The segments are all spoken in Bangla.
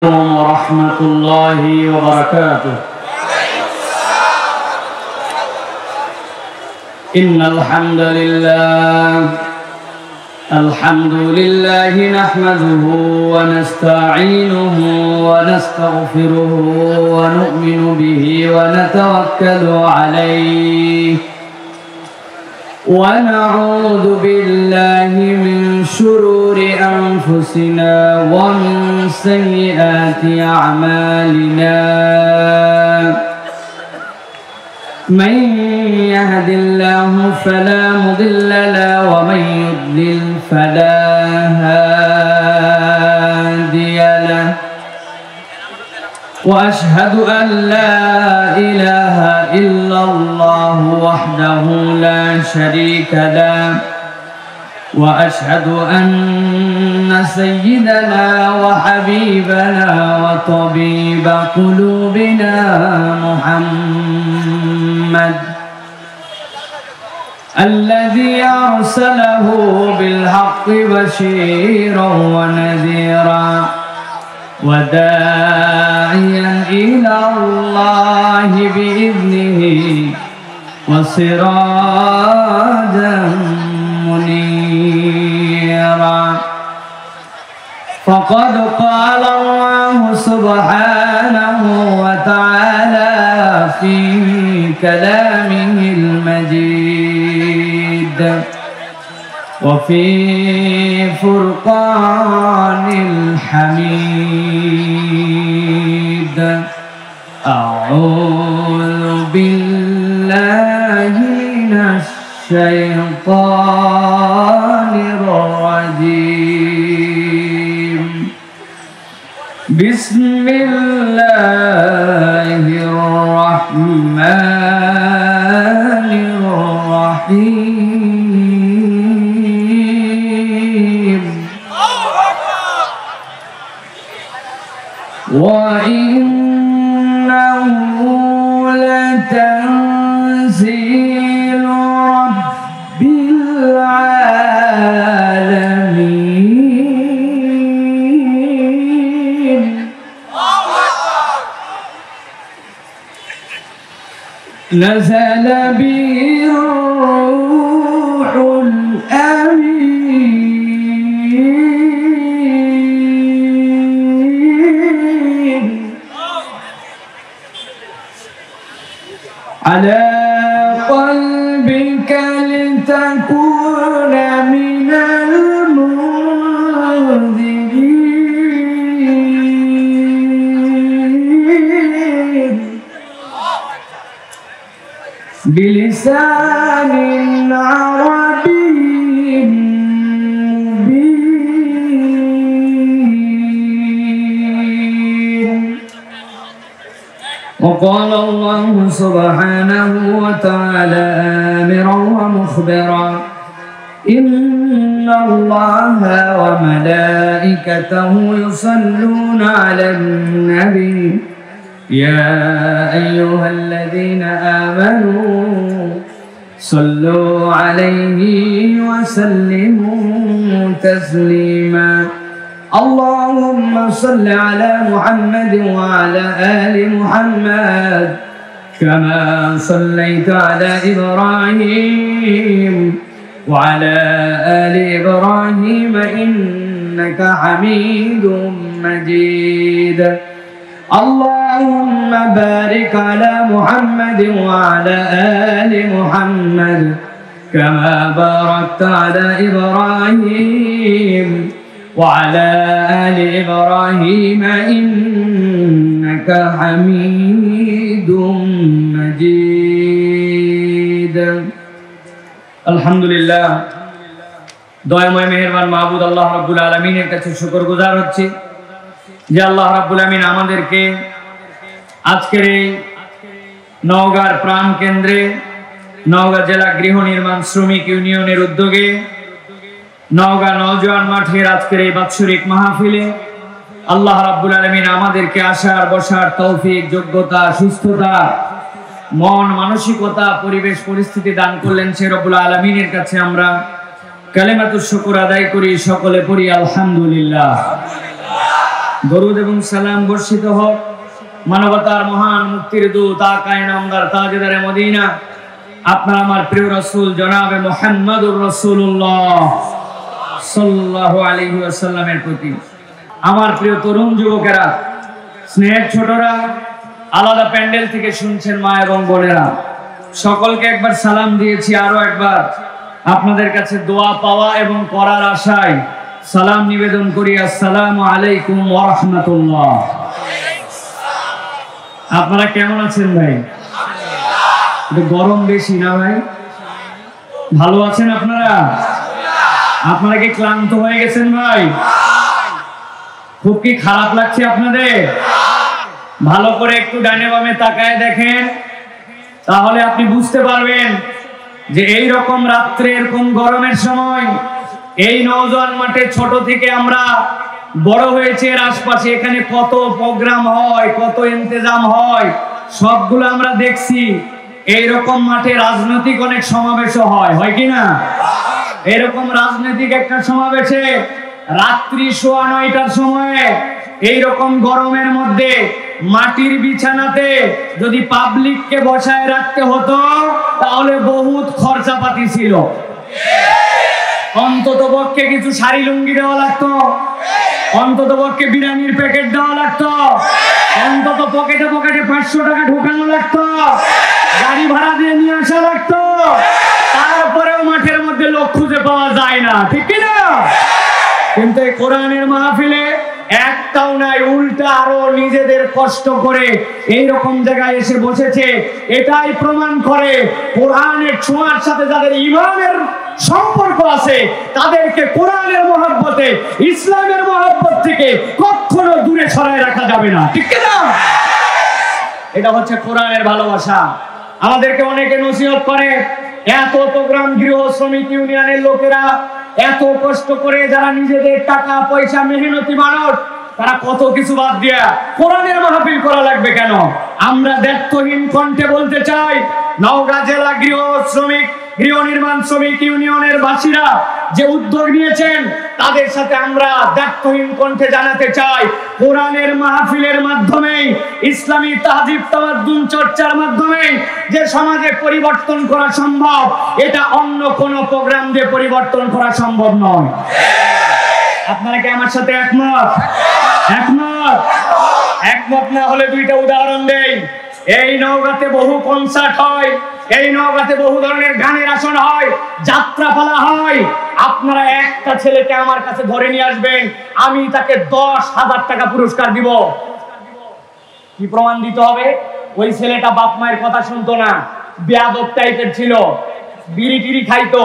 ورحمة الله وبركاته. إن الحمد لله نحمده ونستعينه ونستغفره ونؤمن به ونتوكل عليه ونعوذ بالله من شرور أنفسنا ومن سيئات أعمالنا. من يهد الله فلا مضل له ومن يضلل فلا هادي له، وأشهد أن لا إله إلا الله وحده لا شريك له، وأشهد أن سيدنا وحبيبنا وطبيب قلوبنا محمد الذي أرسله بالحق بشيرا ونذيرا وداعيا إلى الله بإذنه وسراجا منيرا. فقد قال الله سبحانه وتعالى في كلامه المجيد وفي فرقان الحميد: أعوذ بالله من الشيطان الرجيم. بسم الله الرحمن الرحيم. وإنه لتنزيل رب العالمين. نزل به الروح الأمين على قلبك لتكون من المنذرين بلسان عربي مبين. وقال الله سبحانه وتعالى آمرا ومخبرا: إن الله وملائكته يصلون على النبي يا أيها الذين آمنوا صلوا عليه وسلموا تسليما. اللهم صل على محمد وعلى آل محمد كما صليت على إبراهيم وعلى آل إبراهيم إنك حميد مجيد. اللهم بارك على محمد وعلى آل محمد كما باركت على إبراهيم وعلى آل إبراهيم إنك حميد مجيد. الحمد لله। দয়াময় মেহেরবান মাহবুদ আল্লাহ রাব্বুল আলামিনের কাছে শুকরগুজার হচ্ছি যে আল্লাহ রাব্বুল আমিন আমাদেরকে আজকের এই নওগাঁর প্রাণ কেন্দ্রে নওগাঁ জেলা গৃহ নির্মাণ শ্রমিক ইউনিয়নের উদ্যোগে নওগাঁ নওজোয়ান মাঠের আজকের এই বাৎসরিক মাহফিলে আল্লাহ রাব্বুল আলামিন আমাদেরকে আসার বসার তৌফিক, যোগ্যতা, সুস্থতা, মন মানসিকতা, পরিবেশ পরিস্থিতি দান করলেন। সে রব্বুল আলামিনের কাছে আমরা কালেমাতুশ শুকর আদায় করি, সকলে পড়ি আলহামদুলিল্লাহ। দরুদ এবং সালাম বর্ষিত হোক মানবতার মহান মুক্তির দূত আকায়ে নামদার তাজদারে মদিনা আপনার আমার প্রিয় রাসূল জনাবে মুহাম্মদুর রাসূলুল্লাহ সাল্লাল্লাহু আলাইহি ওয়াসাল্লামের প্রতি। আমার প্রিয় তরুণ যুবকেরা, স্নেহের ছোটরা, আলাদা প্যান্ডেল থেকে শুনছেন মা এবং বোনেরা, সকলকে একবার সালাম দিয়েছি। আরো একবার আপনাদের কাছে দোয়া পাওয়া এবং করার আশায় সালাম নিবেদন করি। আসসালামু আলাইকুম ওয়া রাহমাতুল্লাহ। আপনারা কেমন আছেন ভাই? গরম বেশি না ভাই? ভালো আছেন আপনারা? আপনারা কি ক্লান্ত হয়ে গেছেন ভাই? খুব কি খারাপ লাগছে আপনাদের? ভালো করে একটু ডানে বামে তাকায় দেখেন, তাহলে আপনি বুঝতে পারবেন যে এই রকম রাত্রে এরকম গরমের সময় এই নওজোয়ান মাঠে ছোট থেকে আমরা বড় হয়েছে, এর আশপাশে এখানে কত প্রোগ্রাম হয়, কত ইন্তেজাম হয়, সবগুলো আমরা দেখছি। এইরকম মাঠে রাজনৈতিক অনেক সমাবেশও হয় কি না? এরকম রাজনৈতিক একটা সমাবেশে রাত্রি 9:15টার সময়ে এইরকম গরমের মধ্যে মাটির বিছানাতে যদি পাবলিককে বসায় রাখতে হতো তাহলে বহুত খরচাপাতি ছিল। অন্তত পক্ষে কিছু শাড়ি লুঙ্গি দেওয়া লাগতো, অন্তত পক্ষে বিরিয়ানির প্যাকেট দেওয়া লাগতো, অন্তত পকেটে পকেটে 500 টাকা ঢোকানো লাগতো, গাড়ি ভাড়া দিয়ে নিয়ে আসা লাগতো। তারপরেও মাঠের মধ্যে লোক খুঁজে পাওয়া যায় না, ঠিক কি না? কিন্তু এই কোরআনের মাহফিলে একটাও নাই, উল্টা আরো নিজেদের কষ্ট করে এইরকম জায়গায় এসে বসেছে। এটাই প্রমাণ করে কোরআনের ছোঁয়ার সাথে যাদের ঈমানের সম্পর্ক আছে তাদেরকে কোরআনের মহব্বতে, ইসলামের মহব্বত থেকে কখনো দূরে সরায় রাখা যাবে না, ঠিক কি না? এটা হচ্ছে কোরআনের ভালোবাসা। আমাদেরকে অনেকে নসিহত করে, এত প্রোগ্রাম গৃহ শ্রমিক ইউনিয়নের লোকেরা এত কষ্ট করে, যারা নিজেদের টাকা পয়সা মেহনতি মানুষ, তারা কত কিছু বাদ দিয়া কোরআনের মাহফিল করা লাগবে কেন? আমরা দায়িত্বহীন কণ্ঠে বলতে চাই, নওগাঁ জেলা গৃহ শ্রমিক, গৃহ নির্মাণ শ্রমিক ইউনিয়নের বাসীরা যে উদ্যোগ নিয়েছেন তাদের সাথে আমরা দায়িত্বহীন কণ্ঠে জানাতে চাই, কোরআনের মাহফিলের মাধ্যমে, ইসলামী তাহজিব তামাদ্দুন চর্চার মাধ্যমে যে সমাজে পরিবর্তন করা সম্ভব, এটা অন্য কোন প্রোগ্রাম দিয়ে পরিবর্তন করা সম্ভব নয়। আপনারা কি আমার সাথে একমত? একমত? একমত না হলে দুইটা উদাহরণ দেই। এই নওগাঁতে বহু কনসার্ট হয়, এই নওগাঁতে বহু ধরনের গানের আসর হয়, যাত্রাপালা হয়। আপনারা একটা ছেলেকে আমার কাছে ধরে নিয়ে আসবেন, আমি তাকে 10,000 টাকা পুরস্কার দিব। কি প্রমাণ দিতে হবে? ওই ছেলেটা বাপ মায়ের কথা শুনতো না, বেয়াদব টাইপের ছিল, বিড়ি টিড়ি খাইতো।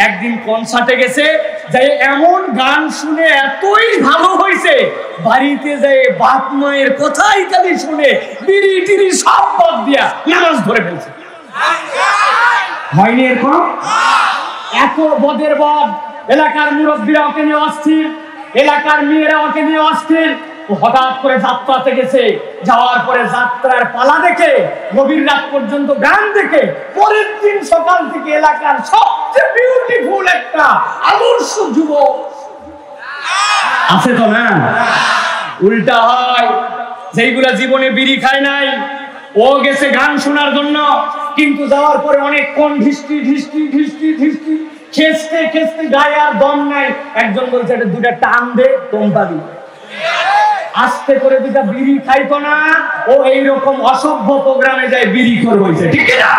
একদিন কনসার্টে গেছে, যে এমন গান শুনে এতই ভালো হয়েছে, বাড়িতে যায় বাপ মায়ের কথাই খালি শুনে বিড়ি টিড়ি সব বাদ দিয়া নামাজ ধরে ফেলছে। হয়নি এরকম? এত বদের বদ, এলাকার মুরব্বীরা ওকে নিয়ে অস্থির, এলাকার মেয়েরা ওকে নিয়ে অস্থির। হঠাৎ করে যাত্রাতে গেছে, যাওয়ার পরে যাত্রার পালা দেখে গভীর রাত পর্যন্ত গান দেখে পরের দিন সকাল থেকে এলাকার সবচেয়ে বিউটিফুল একটা আদর্শ যুবক আছে তো না? উল্টা হয়, যেইগুলা জীবনে বিড়ি খায় নাই, ও গেছে গান শোনার জন্য, কিন্তু যাওয়ার পরে অনেকক্ষণ ঢিস্টি ঢিস্টি ঢিস্টি ঢিস্টি খেসতে খেসতে গায়ে আর দম নাই। একজন বলছে এটা দুটা টান দে, দম পাবি। আস্তে করে দুটা বিড়ি খাইতো না, ও এইরকম অসভ্য প্রোগ্রামে যায় বিড়ি খোর হয়েছে, ঠিক না?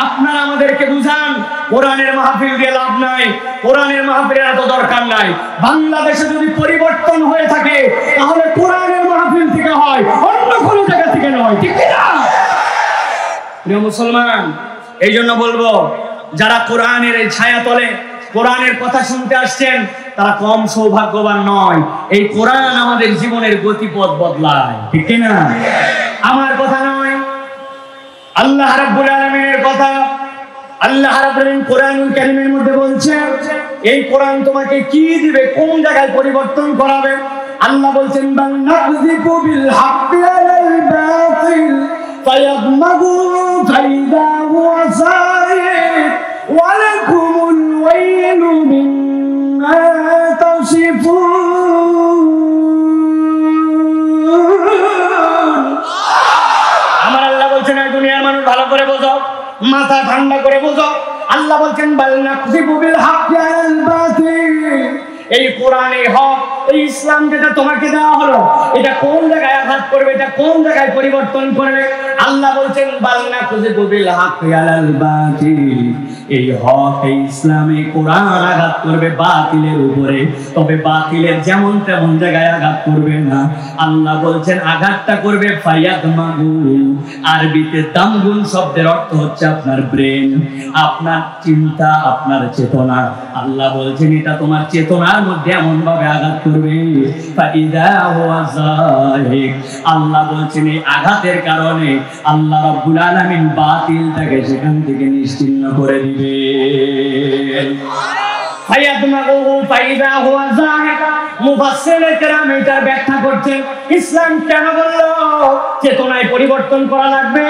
আপনারা আমাদেরকে বুঝান, কোরআনের মাহফিল দিয়ে লাভ নাই, কোরআনের মাহফিলের এত দরকার নাই। বাংলাদেশে যদি পরিবর্তন হয়ে থাকে তাহলে কোরআনের মাহফিল থেকে হয়, অন্য কোনো জায়গা থেকে নয়, ঠিক না? প্রিয় মুসলমান, এই জন্য বলবো, যারা কোরআনের এই ছায়া তলে কোরআনের কথা শুনতে আসছেন তারা কম সৌভাগ্যবান নয়। এই কোরআন আমাদের জীবনের গতিপথ বদলায়, ঠিক না? আমার কথা নয়, আল্লাহ রাব্বুল আলামিনের কথা। আল্লাহ রাব্বুল আলামিন কোরআনুল কারীমের মধ্যে বলছেন, এই কোরআন তোমাকে কি দিবে, কোন জায়গায় পরিবর্তন করাবে। আল্লাহ বলছেন, বাল নাযিফু বিল হাক্কি আলাল বাতিল ফায়াদমাগু ফাইদা হুয়া সাইর ওয়া লাকুমুল ওয়াইলু মিম্মা তাসিফুন। করে বোঝো, মাথা ঠান্ডা করে বোঝো। আল্লাহ বলছেন বাল নাকযিবু বিল হাক্কি আলাল বাতিল, এই কোরআন, এই হক, এই ইসলাম যেটা তোমাকে দেওয়া হলো, এটা কোন জায়গায় আঘাত করবে, এটা কোন জায়গায় পরিবর্তন করবে? আল্লাহ বলছেন বাল নাকযিবু বিল হাক্কি আলাল বাতিল, এই হক, এই ইসলাম, এই কোরআন আঘাত করবে বাতিলের উপরে, তবে বাতিলের যেমন তেমন জায়গায় আঘাত করবে না। আল্লাহ বলছেন আঘাতটা করবে ফায়াদমাগু। আরবিতে দামগুন শব্দের অর্থ হচ্ছে আপনার ব্রেন, আপনার চিন্তা, আপনার চেতনা। আল্লাহ বলছেন এটা তোমার চেতনার মধ্যে এমন ভাবে আঘাত করবে ফাইদা হুয়া যাহিক। আল্লাহ বলছেন এই আঘাতের কারণে আল্লাহ রাব্বুল আলামিন বাতিলটাকে সেখান থেকে নিশ্চিহ্ন করে দিবে। ফায়াদমাগু ফাইদা হুয়া যাহিক। মুফাসসিরে কেরাম এটার ব্যাখ্যা করছেন ইসলাম কেন বলল চেতনায় পরিবর্তন করা লাগবে।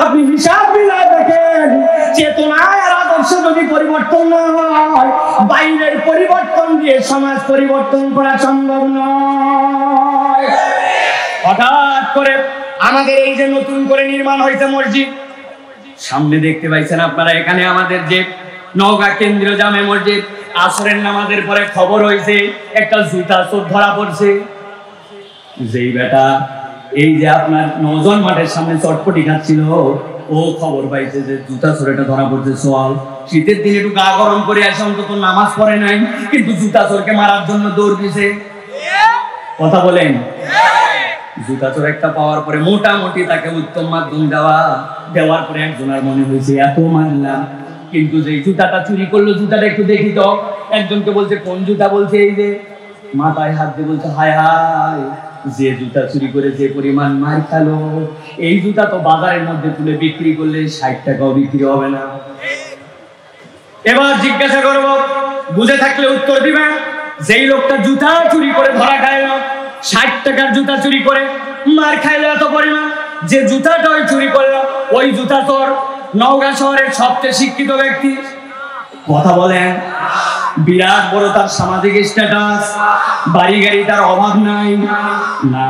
আপনি হিসাব মিলায় দেখেন, চেতনায় আর আদর্শ যদি পরিবর্তন না হয়, বাইরের পরিবর্তন দিয়ে সমাজ পরিবর্তন করা সম্ভব নয়। হঠাৎ করে আমাদের এই যে নতুন করে নির্মাণ হয়েছে মসজিদ, সামনে দেখতে পাইছেন আপনারা, এখানে আমাদের যে নওগাঁ কেন্দ্রীয় জামে মসজিদ, আসরের নামাজের পরে খবর হয়েছে একটা জুতা চোর ধরা পড়ছে। যেই বেটা এই যে আপনার নজন মাঠের সামনে চটপটি খাচ্ছিল, ও খবর পাইছে যে জুতা চোরটা ধরা পড়ছে। সোয়াল শীতের দিনে একটু গা গরম করে আসে, অন্তত নামাজ পড়ে নাই, কিন্তু জুতা চোরকে মারার জন্য দৌড় দিছে। কথা বলেন, জুতা চোর একটা পাওয়ার পরে মোটামুটি তাকে উত্তম মাধ্যম দেওয়ার পরে একজনের মনে হয়েছে এত মারলাম, কিন্তু যে জুতাটা চুরি করলো জুতাটা একটু দেখি তো। একজনকে বলছে কোন জুতা? বলছে এই যে। মাথায় হাত দিয়ে বলছে হায় হায়, যে জুতা চুরি করে যে পরিমাণ মার খালো, এই জুতা তো বাজারের মধ্যে তুলে বিক্রি করলে 60 টাকাও বিক্রি হবে না। এবার জিজ্ঞাসা করব, বুঝে থাকলে উত্তর দিবেন। যেই লোকটা জুতা চুরি করে ধরা খাইলো, 60 টাকার জুতা চুরি করে মার খাইলো এত পরিমাণ, যে জুতাটা ওই চুরি করলো, ওই জুতা তোর নওগাঁ শহরের সবচেয়ে শিক্ষিত ব্যক্তি। কথা বলেন, বিরাট বড় তার সামাজিক স্ট্যাটাস, বাড়ি গাড়ি তার অভাব নাই না,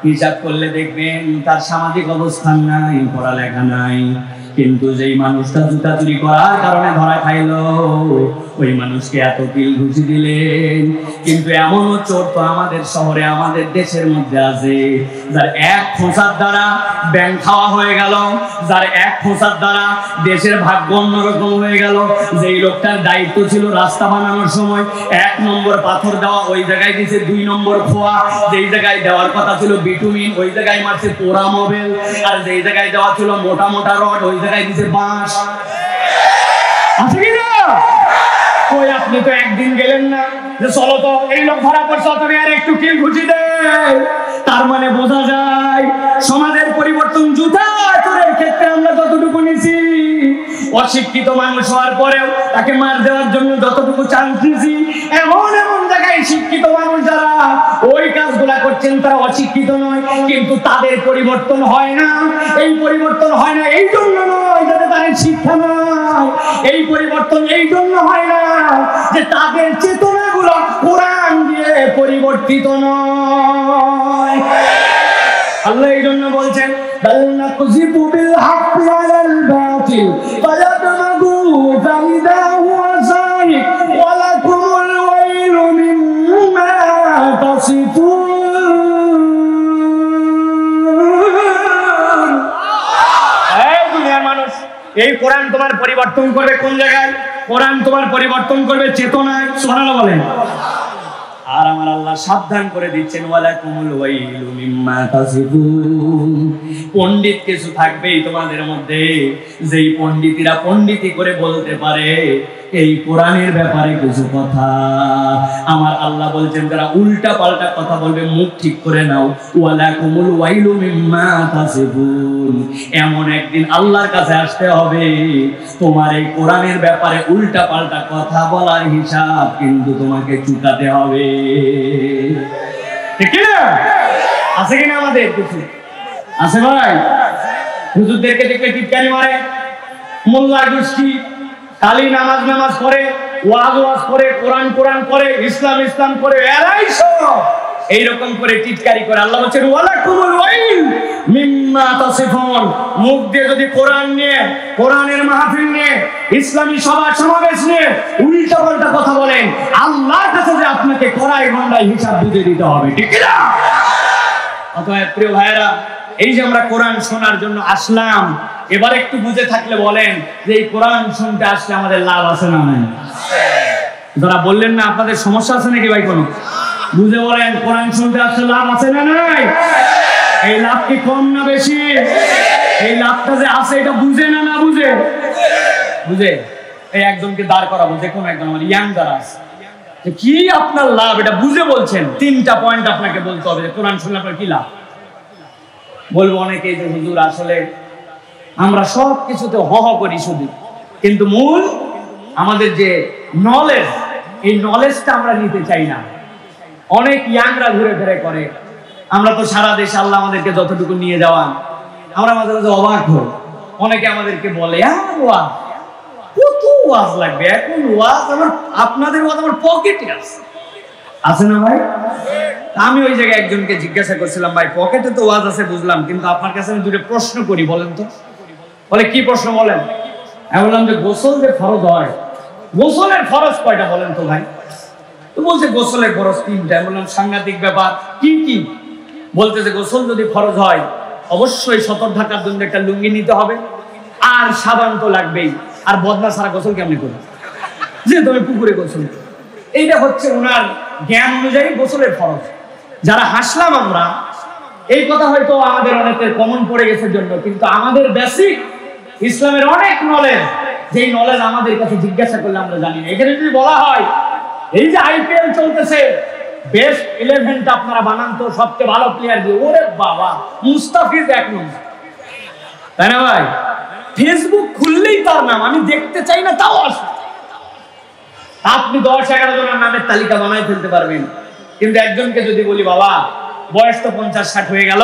হিসাব করলে দেখবেন তার সামাজিক অবস্থান নাই, পড়ালেখা নাই, কিন্তু যেই মানুষটা জুতা চুরি করার কারণে ধরা খাইলো, ওই মানুষকে এত কিল ঘুষি দিলেন। কিন্তু এমনও চোর তো আমাদের শহরে, আমাদের দেশের মধ্যে আছে, যার এক খোঁচার দ্বারা ব্যাংক খাওয়া হয়ে গেল, যার এক খোঁচার দ্বারা দেশের ভাগ্য অন্যরকম হয়ে গেল। যেই লোকটার দায়িত্ব ছিল রাস্তা বানানোর সময় 1 নম্বর পাথর দেওয়া, ওই জায়গায় দিয়েছে 2 নম্বর খোয়া, যেই জায়গায় দেওয়ার কথা ছিল বিটুমিন, ওই জায়গায় মারছে পোড়া মোবেল, আর যেই জায়গায় দেওয়া ছিল মোটা মোটা রড, ওই জায়গায় দিয়েছে বাঁশ। আছে কি না? ওই আপনি তো একদিন গেলেন না যে চলো তো এই লোক ধরা পড়ছে, তবে আর একটু কিল ঘুষি দে। তার মানে বোঝা যায় সমাজের পরিবর্তন জুতা চোরের ক্ষেত্রে আমরা যতটুকু নিছি, অশিক্ষিত মানুষ হওয়ার পরেও তাকে মার দেওয়ার জন্য যতটুকু চান্স নিছি, এমন এমন জায়গায় শিক্ষিত মানুষ যারা ওই কাজগুলা করছেন তারা অশিক্ষিত নয়, কিন্তু তাদের পরিবর্তন হয় না। এই পরিবর্তন হয় না এই জন্য নয় যাতে তাদের শিক্ষা নয়, এই পরিবর্তন এই জন্য হয় না যে তাদের চেতনাগুলো কোরআন দিয়ে পরিবর্তিত নয়। আল্লাহ এই জন্য বলছেন বাল নাকযিবু বিল হাক্কি আলাল বাতিল ফায়াদমাগু ফাইদা হুয়া যাহিক ওয়া লাকুমুল ওয়াইলু মিম্মা তাসিফুন। এই দুনিয়ার মানুষ, এই কোরআন তোমার পরিবর্তন করবে কোন জায়গায়? কোরআন তোমার পরিবর্তন করবে চেতনায়। সুবহানাল্লাহ বলেন। আর আমার আল্লাহ সাবধান করে দিচ্ছেন ওয়ালাকুমুল ওয়াইলু মিম্মা তাসিফুন। পণ্ডিত কিছু থাকবেই তোমাদের মধ্যে, যেই পণ্ডিতরা পণ্ডিতি করে বলতে পারে এই কোরআনের ব্যাপারে কিছু কথা। আমার আল্লাহ বলছেন যারা উল্টা পাল্টা কথা বলবে মুখ ঠিক করে নাও। ওয়ালাকুমুল ওয়াইলু মিম্মা তাসিফুন। এমন একদিন আল্লাহর কাছে আসতে হবে, তোমার এই কোরআনের ব্যাপারে উল্টা পাল্টা কথা বলার হিসাব কিন্তু তোমাকে চুকাতে হবে। ঠিক না? আছে কিনা আমাদের কিছু? আছে ভাই? হুজুরদেরকে দেখলে টিটকারি মারে, মোল্লা গোষ্ঠী খালি নামাজ করে, ওয়াজ করে, কোরআন করে, ইসলাম করে, এরাই সব এইরকম করে টিটকারি করে। আল্লাহ বলছেন ওয়ালাকুমুল ওয়াইল মিম্মা তাসিফুন। মুখ দিয়ে যদি কোরআন নিয়ে, কোরআনের মাহফিল নিয়ে, ইসলামী সভা সমাবেশ নিয়ে উল্টাপাল্টা কথা বলেন, আল্লাহর কাছে যে আপনাকে কড়াই গন্ডায় হিসাব বুঝে দিতে হবে, ঠিক না? অতএব প্রিয় ভাইয়েরা, এই যে আমরা কোরআন শোনার জন্য আসলাম, এবার একটু বুঝে থাকলে বলেন যে এই কোরআন শুনতে আসলে আমাদের লাভ আছে না নাই? যারা বললেন না আপনাদের সমস্যা আছে নাকি ভাই? কোনো বুঝে বলেন, কোরআন শুনতে আসলে লাভ আছে না নাই? এই লাভ কি কম না বেশি? এই লাভটা যে আছে এটা বুঝে না না বুঝে? বুঝে। এই একজনকে দাঁড় করাবো, যে কোনো একজন আমার ইয়াং যারা আছে, কি আপনার লাভ এটা বুঝে বলছেন, 3টা পয়েন্ট আপনাকে বলতে হবে যে কোরআন শুনলে আপনার কি লাভ। বলবো অনেকেই যে হুজুর আসলে আমরা সব কিছুতে হ হ করি শুধু, কিন্তু মূল আমাদের যে নলেজ, এই নলেজটা আমরা নিতে চাই না। অনেক ইয়াংরা ঘুরে ফিরে করে, আমরা তো সারা দেশে আল্লাহ আমাদেরকে যতটুকু নিয়ে যাওয়া, আমরা মাঝে মাঝে অবাক হই। অনেকে আমাদেরকে বলে ওয়াজ, কত ওয়াজ লাগবে, এখন ওয়াজ আমার, আপনাদের ওয়াজ আমার পকেটে আছে না ভাই? আমি ওই জায়গায় একজনকে জিজ্ঞাসা করছিলাম, ভাই পকেটে তো ওয়াজ আছে বুঝলাম, কিন্তু আপনার কাছে আমি দুটো প্রশ্ন করি, বলেন তো। বলে কি প্রশ্ন বলেন? আমি বললাম যে গোসল যে ফরজ হয়, গোসলের ফরজ কয়টা বলেন তো ভাই? তো বলছে গোসলের ফরজ 3টা। আমি বললাম সাংঘাতিক ব্যাপার, কি কি? বলতেছে গোসল যদি ফরজ হয় অবশ্যই সতর ঢাকার জন্য একটা লুঙ্গি নিতে হবে, আর সাবান তো লাগবেই, আর বদনা সারা গোসল কেমনি করবে, যে তুমি পুকুরে গোসল। এইটা হচ্ছে ওনার জ্ঞান অনুযায়ী গোসলের ফরজ। যারা হাসলাম আমরা, এই কথা হয়তো আমাদের অনেকের কমন পড়ে গেছে জন্য, কিন্তু আমাদের বেসিক ইসলামের অনেক নলেজ, যেই নলেজ আমাদের কাছে জিজ্ঞাসা করলে আমরা জানি না। এখানে যদি বলা হয় এই যে আইপিএল চলতেছে, বেস্ট 11টা আপনারা বানান তো সবচেয়ে ভালো প্লেয়ার দিয়ে, ওরে বাবা মুস্তাফিজ 1 নম্বর, তাই না ভাই? ফেসবুক খুললেই তার নাম, আমি দেখতে চাই না তাও আসে। আপনি 10-11 জনের নামের তালিকা বানাই ফেলতে পারবেন, কিন্তু একজনকে যদি বলি বাবা বয়স তো 50-60 হয়ে গেল,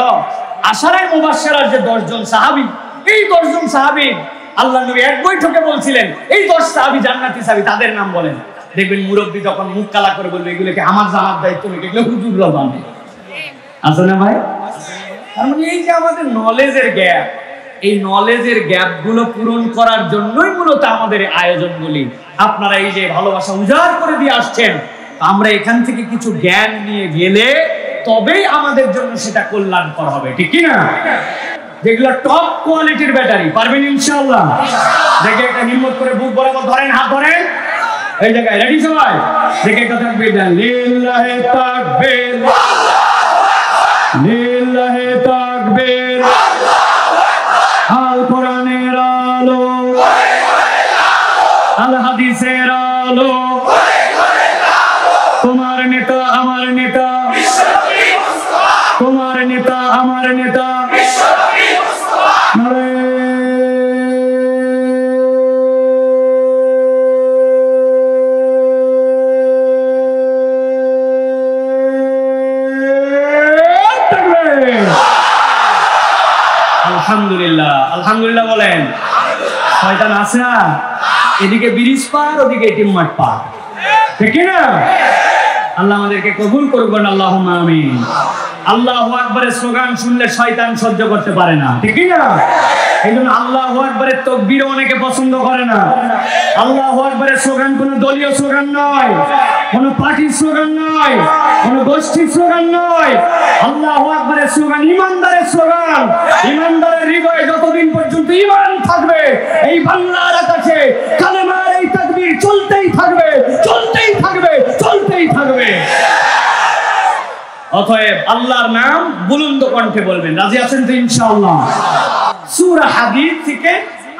আশারায়ে মুবাশশারার যে 10 জন সাহাবী, এই 10 জন সাহাবী আল্লাহ নবী এক বৈঠকে বলছিলেন এই 10 সাহাবী জান্নাতি সাহাবী, তাদের নাম বলেন। দেখবেন মুরব্বী তখন মুখ কালা করে বলবে এগুলোকে আমার জানার দায়িত্ব নেই, এগুলো হুজুররা জানে। আছে না ভাই? তার মানে এই যে আমাদের নলেজের গ্যাপ, এই নলেজের গ্যাপগুলো পূরণ করার জন্যই মূলত আমাদের আয়োজনগুলি। আপনারা এই যে ভালোবাসা উজাড় করে দিয়ে আসছেন, আমরা এখান থেকে কিছু জ্ঞান নিয়ে গেলে তবেই আমাদের জন্য সেটা কল্যাণকর হবে, ঠিক কি না? যেগুলো টপ কোয়ালিটির ব্যাটারি, পারবেন ইনশাআল্লাহ? দেখে একটা হিম্মত করে বুক বরাবর ধরেন, হাত ধরেন, এই জায়গায় রেডি সবাই? দেখে একটা তাকবীর দেন, লিল্লাহি তাকবীর, লিল্লাহি তাকবীর, আল কোরআনের আলো, আল হাদিসের আলো, তোমার নেতা আমার নেতা, তোমার নেতা আমার নেতা, আলহামদুলিল্লাহ, আলহামদুলিল্লাহ বলেন। শয়তান আছে না, এদিকে ব্রিজ পার, ওদিকে এটিএম মাঠ পার, ঠিক না? আল্লাহ আমাদেরকে কবুল করবেন, আল্লাহুম্মা আমিন। আল্লাহু আকবারের স্লোগান শুনলে শয়তান সহ্য করতে পারে না, ঠিক না? এইজন্য আল্লাহু আকবারের তাকবীর অনেকে পছন্দ করে না। আল্লাহু আকবারের স্লোগান কোনো দলীয় স্লোগান নয়, কোনো পার্টির স্লোগান নয়, কোনো গোষ্ঠীর স্লোগান নয়। আল্লাহু আকবারের স্লোগান ঈমানদারের স্লোগান। ঈমানদারের হৃদয়ে যতদিন পর্যন্ত ঈমান থাকবে, এই বাংলার আকাশে কালেমার এই তাকবীর চলতেই থাকবে, চলতেই থাকবে, চলতেই থাকবে। অতএব আল্লাহর নাম বুলন্দ কণ্ঠে বলবেন। রাজি আছেন তো ইনশাআল্লাহ? সূরা হাদীদ থেকে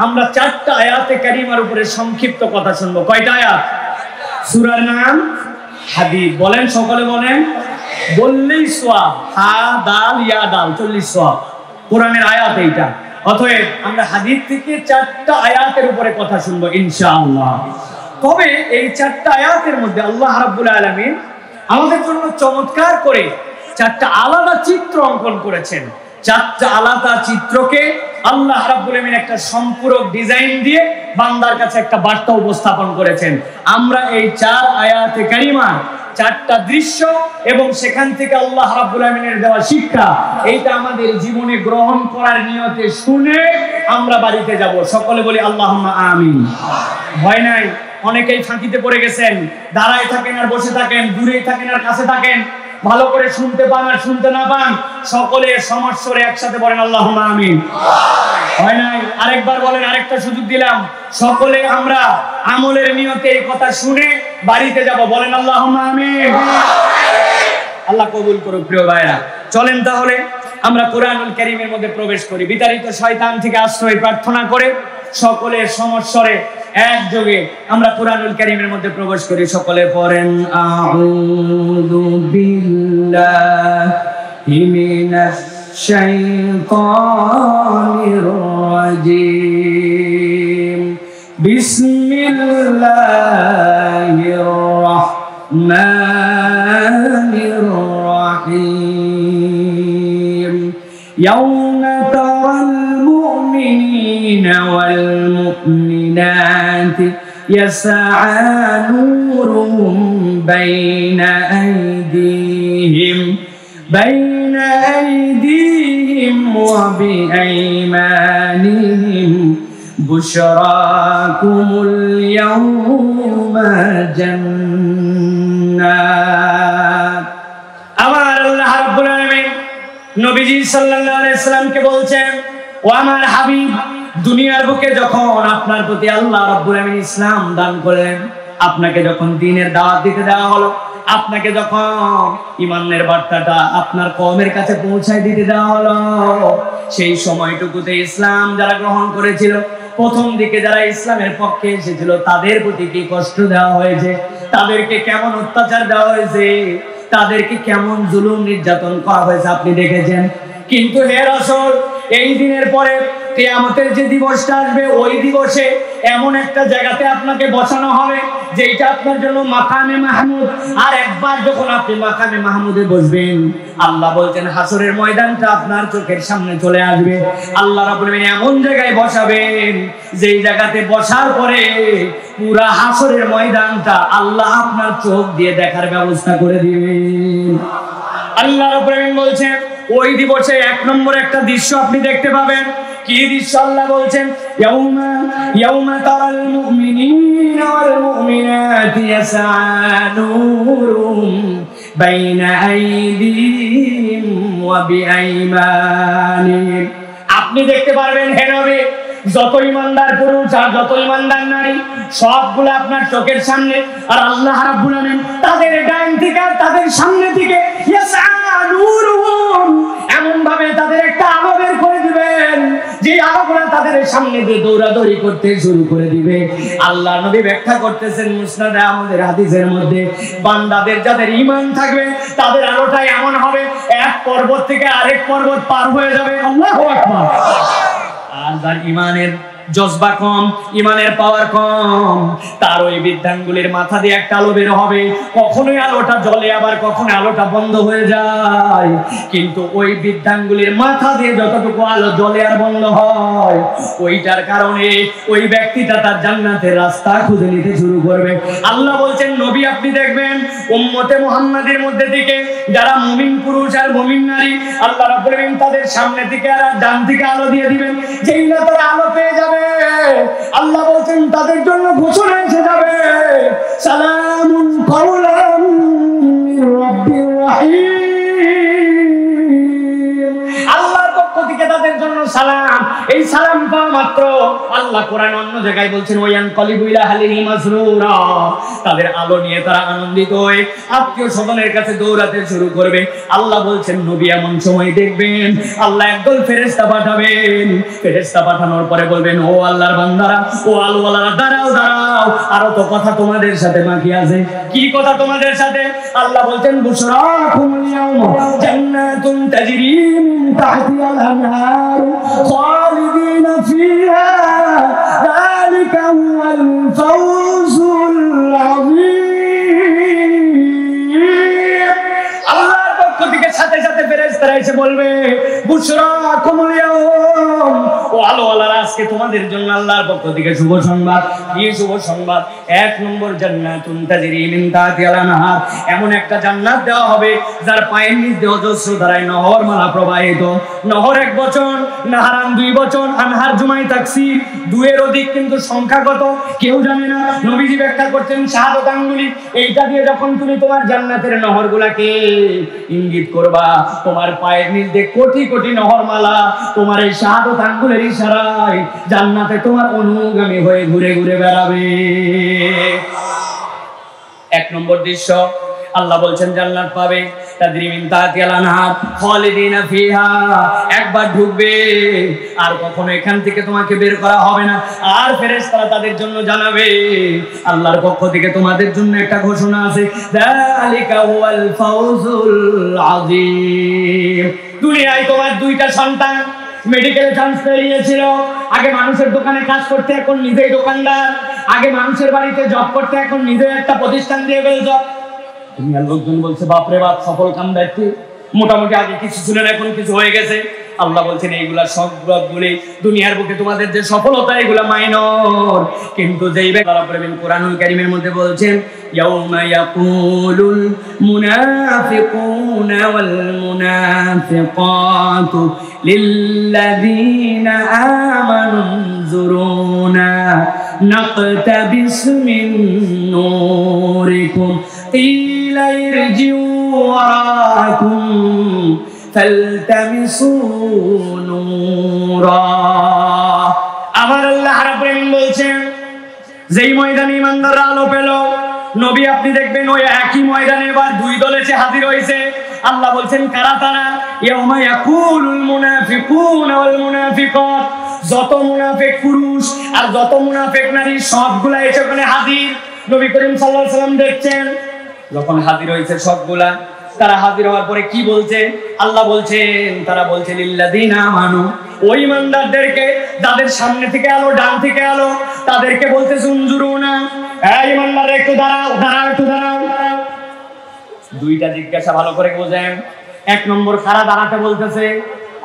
আমরা 4টা আয়াতে কারিমার উপরে সংক্ষিপ্ত কথা শুনবো। কয়টা আয়াত? সূরার নাম হাদীদ। বলেন, সকলে বলেন, বললেই সওয়াব। হা দাল ইয়া দাল 40 সওয়াব। কোরআনের আয়াত এইটা। অতএব আমরা হাদীদ থেকে 4টা আয়াতের উপরে কথা শুনবো ইনশাআল্লাহ। তবে এই 4টা আয়াতের মধ্যে আল্লাহ রাব্বুল আলামিন আমাদের জন্য চমৎকার করে 4টা আলাদা চিত্র অঙ্কন করেছেন। 4টা আলাদা চিত্রকে আল্লাহ রাব্বুল আলামিন একটা সম্পূরক ডিজাইন দিয়ে বান্দার কাছে একটা বার্তা উপস্থাপন করেছেন। আমরা এই 4 আয়াতে কারিমা চারটা দৃশ্য এবং সেখান থেকে আল্লাহ রাব্বুল আমিনের দেওয়া শিক্ষা, এইটা আমাদের জীবনে গ্রহণ করার নিয়তে শুনে আমরা বাড়িতে যাব। সকলে বলি আল্লাহুম্মা আমিন। ভয় নাই, অনেকেই ফাঁকিতে পড়ে গেছেন, দাঁড়ায় থাকেন আর বসে থাকেন, দূরেই থাকেন আর কাছে থাকেন, ভালো করে শুনতে পান আর শুনতে না পান, সকলে সমস্বরে একসাথে বলেন আল্লাহুম্মা আমিন। হয় নাই? আরেকবার বলেন, আরেকটা সুযোগ দিলাম। সকলে আমরা আমলের নিয়তে এই কথা শুনে বাড়িতে যাব, বলেন আল্লাহুম্মা আমিন। আল্লাহ কবুল করুক। প্রিয় ভাইরা, চলেন তাহলে আমরা কোরআনুল কারীমের মধ্যে প্রবেশ করি। বিতাড়িত শয়তান থেকে আশ্রয় প্রার্থনা করে সকলের সমস্বরে একযোগে আমরা কোরআনুল কারীমের মধ্যে প্রবেশ করি। সকলে পড়েন আউযু বিল্লাহি মিনাশ শাইতানির রাজীম। বিসমিল্লাহির রাহমানির রাহিম। ইয়াউমা তারাল মুমিনিনা ওয়াল মুমিনাতি يسعى نورهم بين أيديهم وبأيمانهم بشراكم اليوم جنات। আমার আল্লাহ রাব্বুল আলামিন নবীজি সাল্লাল্লাহু আলাইহি সাল্লামকে বলছেন, ও আমার হাবিব, দুনিয়ার বুকে যখন আপনার প্রতি আল্লাহ রাব্বুল আমিন ইসলাম দান করলেন, আপনাকে যখন দ্বীনের দাওয়াত দিতে দেওয়া হলো, আপনাকে যখন ঈমানের বার্তাটা আপনার কওমের কাছে পৌঁছায় দিতে দেওয়া হলো, সেই সময়টুকুতে ইসলাম যারা গ্রহণ করেছিল, প্রথম দিকে যারা ইসলামের পক্ষে এসেছিল, তাদের প্রতি কি কষ্ট দেওয়া হয়েছে, তাদেরকে কেমন অত্যাচার দেওয়া হয়েছে, তাদেরকে কেমন জুলুম নির্যাতন করা হয়েছে আপনি দেখেছেন। কিন্তু হে রাসূল, এই দিনের পরে কিয়ামতের যে দিবসটা আসবে, ওই দিবসে এমন একটা জায়গাতে আপনাকে বসানো হবে যেটা আপনার জন্য মাকামে মাহমুদ। আর একবার যখন আপনি মাকামে মাহমুদে বসবেন, আল্লাহ বলছেন হাসরের ময়দানটা আপনার চোখের সামনে চলে আসবে। আল্লাহ রাব্বুল আমিন এমন জায়গায় বসাবেন যেই জায়গাতে বসার পরে পুরা হাসরের ময়দানটা আল্লাহ আপনার চোখ দিয়ে দেখার ব্যবস্থা করে দিবেন। আল্লাহ রাব্বুল আমিন বলছেন ওই দিবসে এক নম্বর একটা দৃশ্য আপনি দেখতে পাবেন। কি দৃশ্য? আল্লাহ বলছেন, ইয়াউমা তারাল মুমিনিনা ওয়াল মুমিনাতি ইয়াসআ নূরুহুম বাইনা আইদিহিম ওয়া বিআইমানিহিম। আপনি দেখতে পারবেন হে নবী, যত ইমানদার পুরুষ আর যত ইমানদার নারী, সবগুলো আপনার চোখের সামনে। আর আল্লাহ রাব্বুল আমিন তাদের ডান থেকে আর তাদের সামনে থেকে ইয়াসআ নূরুহুম, এমন ভাবে তাদের একটা আলো বের করে দিবেন যে আলোগুলো তাদের সামনে দিয়ে দৌড়াদৌড়ি করতে শুরু করে দিবে। আল্লাহ নবী ব্যাখ্যা করতেছেন মুসনাদে আহমদের হাদিসের মধ্যে, বান্দাদের যাদের ঈমান থাকবে তাদের আলোটা এমন হবে এক পর্বত থেকে আরেক পর্বত পার হয়ে যাবে। আল্লাহু আকবার। আর যার ঈমানের জজবা কম, ঈমানের পাওয়ার কম, তার ওই বৃদ্ধাঙ্গুলির মাথা দিয়ে একটা আলো বের হবে। কখনোই আলোটা জ্বলে, আবার কখনো আলোটা বন্ধ হয়ে যায়। কিন্তু ওই বৃদ্ধাঙ্গুলির মাথা দিয়ে যতটুকু আলো জ্বলে আর বন্ধ হয়, ওইটার কারণে ওই ব্যক্তিটা তার জান্নাতের রাস্তা খুঁজে নিতে শুরু করবে। আল্লাহ বলছেন, নবী আপনি দেখবেন উম্মতে মুহাম্মাদের মধ্যে থেকে যারা মুমিন পুরুষ আর মুমিন নারী, আল্লাহ রাব্বুল আমিন তাদের সামনে থেকে আর ডান দিকে আলো দিয়ে দিবেন। যেই না তারা আলো পেয়ে যাবে, আল্লাহ বলছেন তাদের জন্য ঘোষণা এসে যাবে, সালামুন কাওলাম মির রাব্বির রাহিম। আল্লাহর পক্ষ থেকে তাদের জন্য সালাম। এই সালাম পাওয়া মাত্র আল্লাহ কোরআন অন্য জায়গায় বলছেন, ওয়ায়ান কলিবু ইলা আহলিহি মাসরুরা, তাদের আলো নিয়ে তারা আনন্দিত হয়ে আত্মীয় স্বজনের কাছে দৌড়াতে শুরু করবে। আল্লাহ বলছেন, নবী এমন সময় দেখবেন আল্লাহ একদল ফেরেশতা পাঠাবেন। ফেরেশতা পাঠানোর পরে বলবেন, ও আল্লাহর বান্দারা, ও আলোওয়ালারা, দাঁড়াও দাঁড়াও, আরো তো কথা তোমাদের সাথে বাকি আছে। কি কথা তোমাদের সাথে? আল্লাহ বলছেন, বুশরাকুমুল ইয়াওমা জান্নাতুন তাজরি মিন তাহতিহাল আনহার খালিদিনা ফিহা যালিকা হুয়াল ফাওজুল আযীম। আল্লাহর পক্ষ থেকে সাথে সাথে ফেরেশতারা এসে বলবে, বুশরাকুমুল ইয়াওম, ও ও আলোওয়ালারা, আজকে তোমাদের জন্য আল্লাহর পক্ষ থেকে শুভ সংবাদ। কি শুভ সংবাদ? 1 নম্বর, জান্নাতুন তাজরি মিন তাহতিহাল আনহার, এমন একটা জান্নাত দেওয়া হবে যার পায়ের নিচ দিয়ে অজস্র ধারায় নহর মালা প্রবাহিত। নহর 1 বচন, নাহারান 2 বচন, আনহার জুমাই তাকসির, 2 এর অধিক, কিন্তু সংখ্যা কত কেউ জানে না। নবীজি ব্যাখ্যা করছেন শাহাদাত আঙ্গুলি, এইটা দিয়ে যখন তুমি তোমার জান্নাতের নহরগুলাকে ইঙ্গিত করবা, তোমার পায়ের নিচ দিয়ে কোটি কোটি নহরমালা তোমার এই শাহাদাত আঙ্গুলের ইশারায় জান্নাতে তোমার অনুগামী হয়ে ঘুরে ঘুরে বেড়াবে। 1 নম্বর দৃশ্য, আল্লাহ বলছেন জান্নাত পাবে, তাজরি মিন তাহতিহাল আনহার খালিদিনা ফিহা, একবার ঢুকবে আর কখনো এখান থেকে তোমাকে বের করা হবে না। আর ফেরেশতারা তাদের জন্য জানাবে, আল্লাহর পক্ষ থেকে তোমাদের জন্য একটা ঘোষণা আছে, যালিকা হুয়াল ফাউজুল আযীম। দুনিয়ায় তোমার 2টা সন্তান মেডিকেলে চান্স পেয়ে গিয়েছিল, আগে মানুষের দোকানে কাজ করতে, এখন নিজেই দোকানদার। আগে মানুষের বাড়িতে জব করতে, এখন নিজে একটা প্রতিষ্ঠান দিয়ে ফেলছ। দুনিয়ার লোকজন বলছে বাপরে বাপ, সফল কাম ব্যক্তি, মোটামুটি আগে কিছু ছিল না, এখন কিছু হয়ে গেছে। আল্লাহ বলছেন এইগুলা সবগুলি দুনিয়ার বুকে তোমাদের যে সফলতা, এগুলা মাইনর। কিন্তু যেই কোরআনুল কারীমের মধ্যে বলছেন, ইয়াউমা ইয়াকুলুল মুনাফিকুনা ওয়াল মুনাফিকাতু লিল্লাযীনা আমানু যুরুনা নাকতাবিস মিন নূরিকুম কিলা ইরজিউ ওয়ারাকুম ফালতামিসু নূরা। আমার আল্লাহ রাব্বুল আলামিন বলছেন, যেই ময়দানে ইমানদাররা আলো পেল, নবী আপনি দেখবেন ওই একই ময়দানে এবার 2 দল এসে হাজির হয়েছে। আল্লাহ বলছেন কারা তারা? ইয়াউমা ইয়াকুলুল মুনাফিকুনা ওয়াল মুনাফিকাত, যত মুনাফিক পুরুষ আর যত মুনাফিক নারী সবগুলা এসে ওখানে হাজির। নবী করিম সাল্লাল্লাহু আলাইহি ওয়াসাল্লাম দেখছেন যখন হাজির হয়েছে সবগুলা, তারা হাজির হওয়ার পরে কি বলছে? আল্লাহ বলছেন, তারা বলছে লিল্লাযীনা আমানু, ওই ইমানদারদেরকে যাদের সামনে থেকে আলো, ডান থেকে আলো, তাদেরকে বলতে উনজুরুনা, এই ইমানদাররা একটু দাঁড়াও, দাঁড়াও, একটু দাঁড়াও। 2টা জিজ্ঞাসা ভালো করে বোঝেন। 1 নম্বর, কারা দাঁড়াতে বলতেছে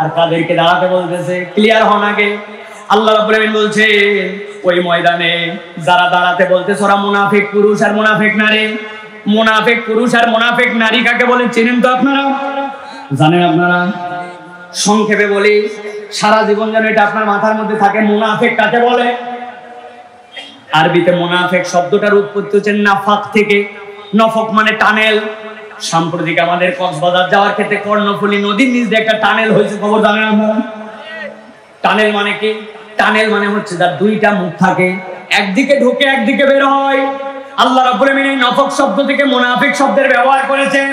আর কাদেরকে দাঁড়াতে বলতেছে, ক্লিয়ার হন আগে। আল্লাহ রাব্বুল আলামিন বলছেন ওই ময়দানে যারা দাঁড়াতে বলতেছে ওরা মুনাফিক পুরুষ আর মুনাফিক নারী। মুনাফিক পুরুষ আর মুনাফিক নারী কাকে বলে চেনেন তো আপনারা? জানেন আপনারা? সংক্ষেপে বলি, সারা জীবন যেন এটা আপনার মাথার মধ্যে থাকে। মুনাফিক কাকে বলে? আরবিতে মুনাফিক শব্দটার উৎপত্তি হচ্ছে নাফাক থেকে। নফক মানে টানেল। সাম্প্রতিক আমাদের কক্সবাজার যাওয়ার ক্ষেত্রে কর্ণফুলী নদীর নিচ দিয়ে একটা টানেল হয়েছে, খবর জানেন আপনারা? টানেল মানে কি? টানেল মানে হচ্ছে যার 2টা মুখ থাকে, একদিকে ঢোকে একদিকে বের হয়। আল্লাহ রাব্বুল আলামিন এই নফক শব্দ থেকে মুনাফিক শব্দের ব্যবহার করেছেন।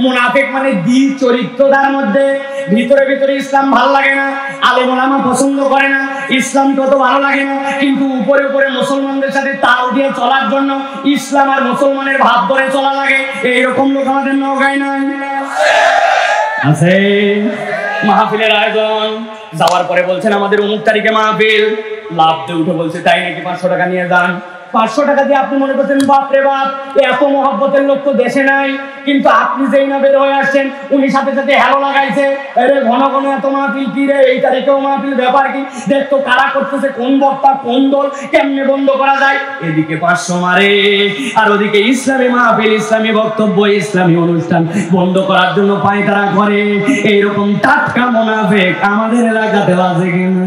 মুনাফিক মানে দ্বি চরিত্র, তার মধ্যে ভিতরে ভিতরে ইসলাম ভালো লাগে না, আলেম ওলামা পছন্দ করে না, ইসলাম তত ভালো লাগে না, কিন্তু উপরে উপরে মুসলমানদের সাথে তাল দিয়ে চলার জন্য ইসলাম আর মুসলমানের ভাব ধরে চলা লাগে। এইরকম লোক আমাদের নৌকায় নাই আছে। মাহফিলের আয়োজন, যাওয়ার পরে বলছেন আমাদের অমুক তারিখে মাহফিল, লাভ দিয়ে উঠে বলছে তাই নাকি 500 টাকা নিয়ে যান। 500 টাকা দিয়ে আপনি মনে করছেন বাপরে বাপ, এত মহব্বতের লোক তো দেশে নাই। কিন্তু আপনি যেই না বের হয়ে আসছেন, উনি সাথে সাথে হ্যালো লাগাইছে, আরে ঘন ঘন এত মাহফিল কি রে, এই তারিখেও মাহফিল, ব্যাপার কি? দেখতো কারা করতেছে, কোন বক্তা, কোন দল, কেমনে বন্ধ করা যায়। এদিকে 500 মারে আর ওদিকে ইসলামী মাহফিল, ইসলামী বক্তব্য, ইসলামী অনুষ্ঠান বন্ধ করার জন্য পায়তারা করে। এইরকম টাটকা মুনাফিক আমাদের এলাকাতে আছে কিনা?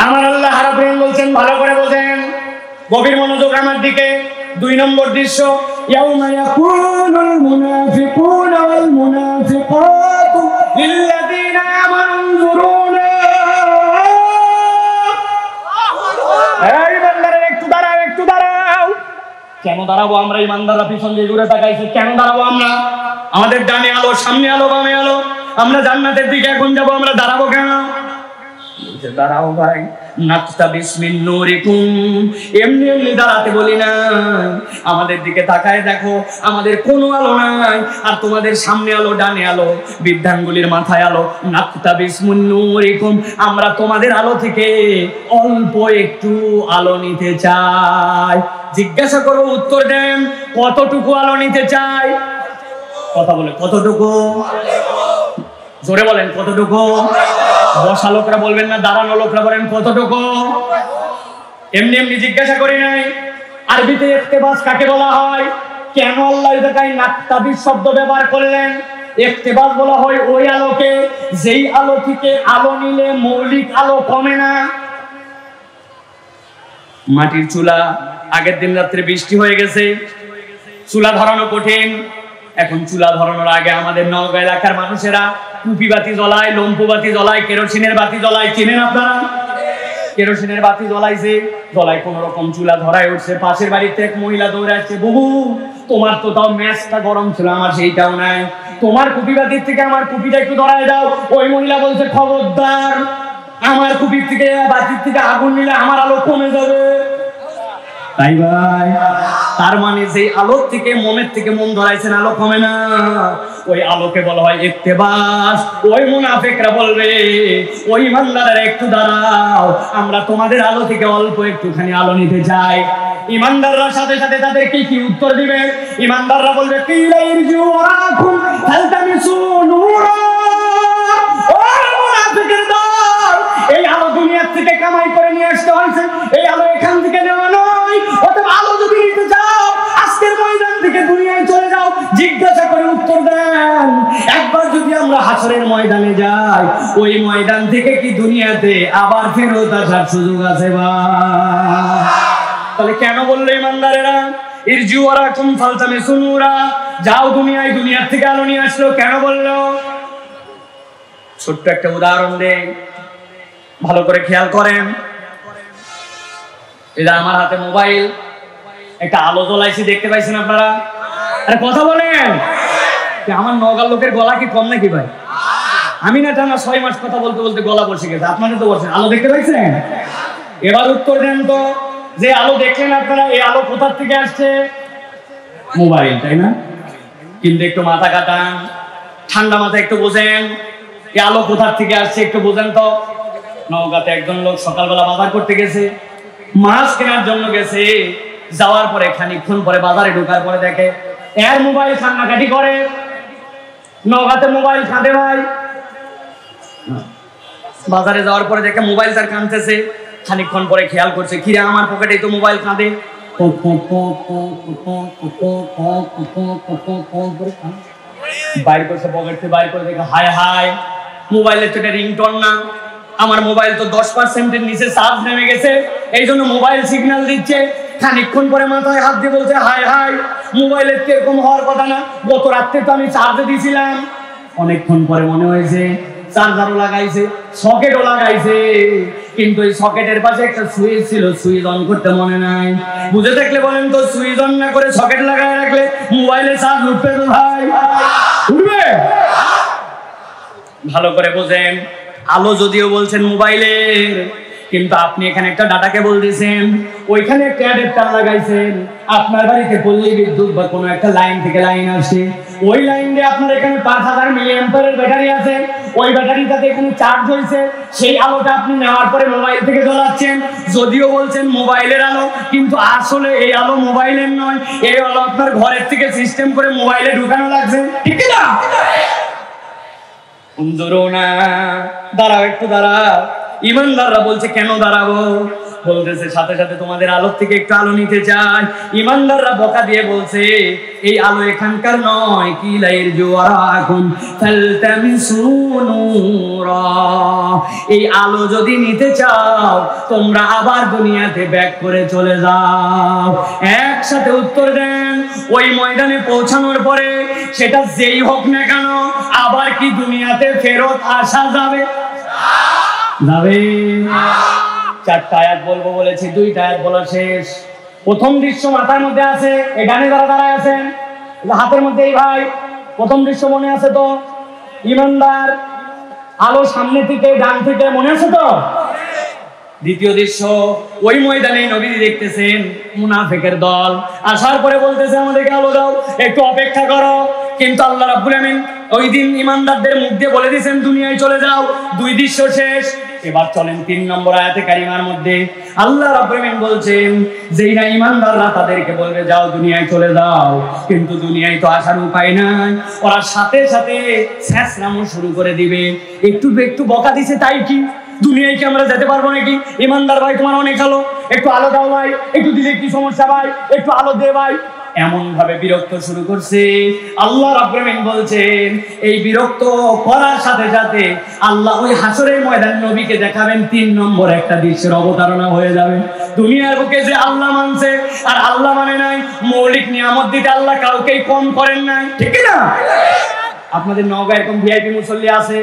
আমার আল্লাহ রাব্বুল আলামিন বলছেন, ভালো করে বোঝেন, গভীর মনোযোগ আমার দিকে। 2 নম্বর দৃশ্য, ইয়াউমা ইয়াকুলুল মুনাফিকুনা ওয়াল মুনাফিকাতু লিল্লাযীনা আমানু উনজুরুনা। এই বান্দারা একটু দাঁড়াও, একটু দাঁড়াও। কেন দাঁড়াবো আমরা? ইমানদাররা পিছন দিয়ে ঘুরে তাকাইছে, কেন দাঁড়াবো আমরা? আমাদের ডানে আলো, সামনে আলো, বামে আলো, আমরা জান্নাতের দিকে এখন যাব, আমরা দাঁড়াবো কেন? দাঁড়াও ভাই, নাকতাবিস মিন নূরিকুম, এমনি এমনি দাঁড়াতে বলি না। আমাদের দিকে তাকায় দেখো, আমাদের কোনো আলো নাই, আর তোমাদের সামনে আলো, ডানে আলো, বৃদ্ধাঙ্গুলির মাথায় আলো। নাকতাবিস মিন নূরিকুম, আমরা তোমাদের আলো থেকে অল্প একটু আলো নিতে চাই। জিজ্ঞাসা করো, উত্তর দেন, কতটুকু আলো নিতে চাই? কথা বলে, কতটুকু? জোরে বলেন কতটুকু? বসা লোকরা বলবেন না, দাঁড়ানো লোকরা বলেন কতটুকু? এমনি এমনি জিজ্ঞাসা করি নাই। আরবিতে ইক্তেবাস কাকে বলা হয়? কেন আল্লাহ এই জায়গায় নাক্তাবিস শব্দ ব্যবহার করলেন? ইক্তেবাস বলা হয় ওই আলোকে যেই আলো থেকে আলো নিলে মৌলিক আলো কমে না। মাটির চুলা, আগের দিন রাত্রে বৃষ্টি হয়ে গেছে, চুলা ধরানো কঠিন। এখন চুলা ধরানোর আগে আমাদের নওগাঁ এলাকার মানুষেরা কুপি বাতি জ্বলায়, লম্পু বাতি জ্বলায়, কেরোসিনের বাতি জ্বলায়। চিনেন আপনারা? কেরোসিনের বাতি জ্বলাইছে, জ্বলাই কোন রকম চুলা ধরায় উঠছে। পাশের বাড়িতে এক মহিলা দৌড়ে আসছে, বুবু তোমার তো তাও ম্যাচটা গরম ছিল, আমার সেইটাও নাই, তোমার কুপি বাতির থেকে আমার কুপিটা একটু ধরায় দাও। ওই মহিলা বলছে, খবরদার, আমার কুপির থেকে বাতির থেকে আগুন নিলে আমার আলো কমে যাবে। তাই ভাই, তার মানে যে আলোর থেকে মনের থেকে মন ধরাইছেন আলো কমে না, ওই আলোকে বলা হয় ইক্তেবাস। ওই মুনাফিকরা বলবে, ওই ইমানদারেরা একটু দাঁড়াও, আমরা তোমাদের আলো থেকে অল্প একটুখানি আলো নিতে চাই। ইমানদাররা সাথে সাথে তাদেরকে কি উত্তর দিবে? ইমানদাররা বলবে, কিলাইরজু ওয়ারাকুম ফালতামিসু নূরা। ও মুনাফিকের দল, এই আলো দুনিয়া থেকে কামাই করে নিয়ে আসতে হয়েছে, এই আলো এখান থেকে নেওয়া নয়। অতএব আলো যদি নিতে যাও, আজকের ময়দান থেকে দুনিয়ায় চলে যাও। জিজ্ঞাসা করে উত্তর দেন, একবার যদি আমরা হাসরের ময়দানে যাই, ওই ময়দান থেকে কি দুনিয়াতে আবার ফেরত আসার সুযোগ আছে? বা তাহলে কেন বললো ইমানদারেরা ইরজু ওয়ারাকুম ফালতামিসু নূরা, যাও দুনিয়ায়, দুনিয়ার থেকে আলো নিয়ে আসলো? কেন বললো? ছোট্ট একটা উদাহরণ দেই, ভালো করে খেয়াল করেন। এটা আমার হাতে মোবাইল, একটা আলো জ্বলাইছি, দেখতে পাইছেন আপনারা? আরে কথা বলেন, আমার নওগাঁর লোকের গলা কি কম নাকি ভাই? আমি না টানা 6 মাস কথা বলতে বলতে গলা বসে গেছে, আপনারা তো বলছেন আলো দেখতে পাইছেন। এবার উত্তর দেন তো, যে আলো দেখলেন আপনারা, এই আলো কোথা থেকে আসছে? মোবাইল, তাই না? কিন্তু একটু মাথা কাটান, ঠান্ডা মাথা একটু বোঝেন, এই আলো কোথা থেকে আসছে একটু বোঝেন তো। নওগাঁতে একজন লোক সকালবেলা বাজার করতে গেছে, মাছ কেনার জন্য গেছে। যাওয়ার পরে খানিকক্ষণ পরে বাজারে ঢোকার পরে দেখে এর মোবাইল কান্নাকাটি করে। নওগাঁতে মোবাইল কাঁদে ভাই। বাজারে যাওয়ার পরে দেখে মোবাইল তার কাঁদতেছে। খানিকক্ষণ পরে খেয়াল করছে, কিরে আমার পকেটে তো মোবাইল কাঁদে। বাইর করছে পকেট থেকে, বাইর করে দেখে হায় হায়, মোবাইলের তো এটা রিংটোন না, আমার মোবাইল তো 10%-এর নিচে চার্জ নেমে গেছে, এই জন্য মোবাইল সিগন্যাল দিচ্ছে। খানিকক্ষণ পরে মাথায় হাত দিয়ে বলছে, হায় হায়, মোবাইলের তো এরকম হওয়ার কথা না, গত রাত্রে তো আমি চার্জে দিয়েছিলাম। অনেকক্ষণ পরে মনে হয়েছে চার্জারও লাগাইছে, সকেটও লাগাইছে, কিন্তু এই সকেটের পাশে একটা সুইচ ছিল, সুইচ অন করতে মনে নাই। বুঝে থাকলে বলেন তো, সুইচ অন না করে সকেট লাগায় রাখলে মোবাইলে চার্জ উঠবে তো ভাই? উঠবে? ভালো করে বোঝেন, আলো যদিও বলছেন মোবাইলের, কিন্তু আপনি এখানে একটা ডাটা কেবল দিয়েছেন, ওইখানে একটা অ্যাডাপ্টার লাগাইছেন। আপনার বাড়িতে পল্লী বিদ্যুৎ বা কোনো একটা লাইন থেকে লাইন আসছে, ওই লাইন দিয়ে আপনার এখানে 5000 মিলিঅ্যাম্পিয়ারের ব্যাটারি আছে, ওই ব্যাটারিটাতে এখানে চার্জ হয়েছে, সেই আলোটা আপনি নেওয়ার পরে মোবাইল থেকে জ্বলাচ্ছেন। যদিও বলছেন মোবাইলের আলো, কিন্তু আসলে এই আলো মোবাইলের নয়, এই আলো আপনার ঘরের থেকে সিস্টেম করে মোবাইলে ঢুকানো লাগছে, ঠিক না? দাঁড়াও, একটু দাঁড়াও। ইমানদাররা বলছে, কেন দাঁড়াবো? বলতেছে সাথে সাথে তোমাদের আলোর থেকে একটু আলো নিতে চাই। ইমানদাররা বকা দিয়ে বলছে, এই আলো এখানকার নয়, কিলাইরজু ওয়ারাকুম ফালতামিসু নূরা, এই আলো যদি নিতে চাও তোমরা আবার দুনিয়াতে ব্যাক করে চলে যাও। একসাথে উত্তর দেন, ওই ময়দানে পৌঁছানোর পরে সেটা যেই হোক না কেন, আবার কি দুনিয়াতে ফেরত আসা যাবে? যাবে। 4টা আয়াত বলবো বলেছি, 2টা আয়াত বলা শেষ। প্রথম দৃশ্য মাথার মধ্যে আছে, এই ডানে যারা দাঁড়ায় আছেন হাতের মধ্যে, এই ভাই প্রথম দৃশ্য মনে আছে তো? ইমানদার, আলো সামনে থেকে ডান থেকে, মনে আছে তো? দ্বিতীয় দৃশ্য, ওই ময়দানে নবী দেখতেছেন মুনাফিকের দল আসার পরে বলতেছে, আমাদেরকে আলো দাও, একটু অপেক্ষা করো। কিন্তু আল্লাহ রাব্বুল আমিন ওই দিন ইমানদারদের মুখ দিয়ে বলে দিয়েছেন, দুনিয়ায় চলে যাও। 2 দৃশ্য শেষ। এবার চলেন 3 নম্বর আয়াতে কারিমার মধ্যে আল্লাহ রাব্বুল আলামিন বলছেন যেই না ঈমানদাররা তাদেরকে বলবে যাও দুনিয়ায় চলে যাও, কিন্তু দুনিয়ায় তো আসার উপায় নাই, ওরা সাথে সাথে ছ্যাঁচড়ামো শুরু করে দিবে। একটু একটু বকা দিছে তাই কি দুনিয়ায় কি আমরা যেতে পারবো নাকি? ঈমানদার ভাই তোমার অনেক আলো, একটু আলো দাও ভাই, একটু দিলে কি সমস্যা ভাই, একটু আলো দে ভাই, এমন ভাবে বিরক্ত শুরু করছে। আল্লাহ রাব্বুল আলামিন বলছেন এই বিরক্ত করার সাথে সাথে আল্লাহ ওই হাসরের ময়দানে নবীকে দেখাবেন 3 নম্বর একটা দৃশ্যের অবতারণা হয়ে যাবে। দুনিয়ার বুকে যে আল্লাহ মানছে আর আল্লাহ মানে নাই, মৌলিক নিয়ামত দিতে আল্লাহ কাউকেই কম করেন নাই, ঠিক না? আপনাদের নওগাঁ এরকম ভিআইপি মুসল্লি আছে,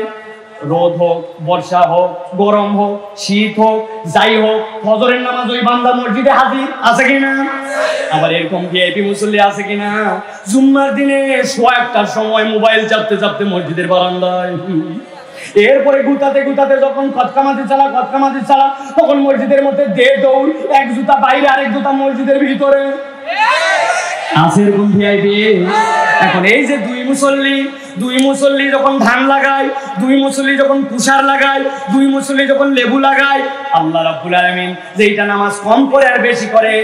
রোদ হোক, বর্ষা হোক, গরম হোক, শীত হোক, যাই হোক, ফজরের নামাজ ওই বান্দা মসজিদে হাজির আছে কিনা? আবার এরকম ভিআইপি মুসল্লি আছে কিনা জুম্মার দিনে 1:00টার সময় মোবাইল চাপতে চাপতে মসজিদের বারান্দায়, এরপরে গুতাতে গুতাতে যখন খতকামাতি চালা তখন মসজিদের মধ্যে দে দৌড়, এক জুতা বাইরে আরেক জুতা মসজিদের ভিতরে আছে এরকম ভিআইপি। এখন এই যে দুই মুসল্লি যখন ধান লাগায়, দুই মুসল্লি যখন তুষার লাগায়, দুই মুসল্লি যখন লেবু লাগায়, আল্লাহ রাব্বুল আলামিন যেটা নামাজ কম করে আর বেশি করে,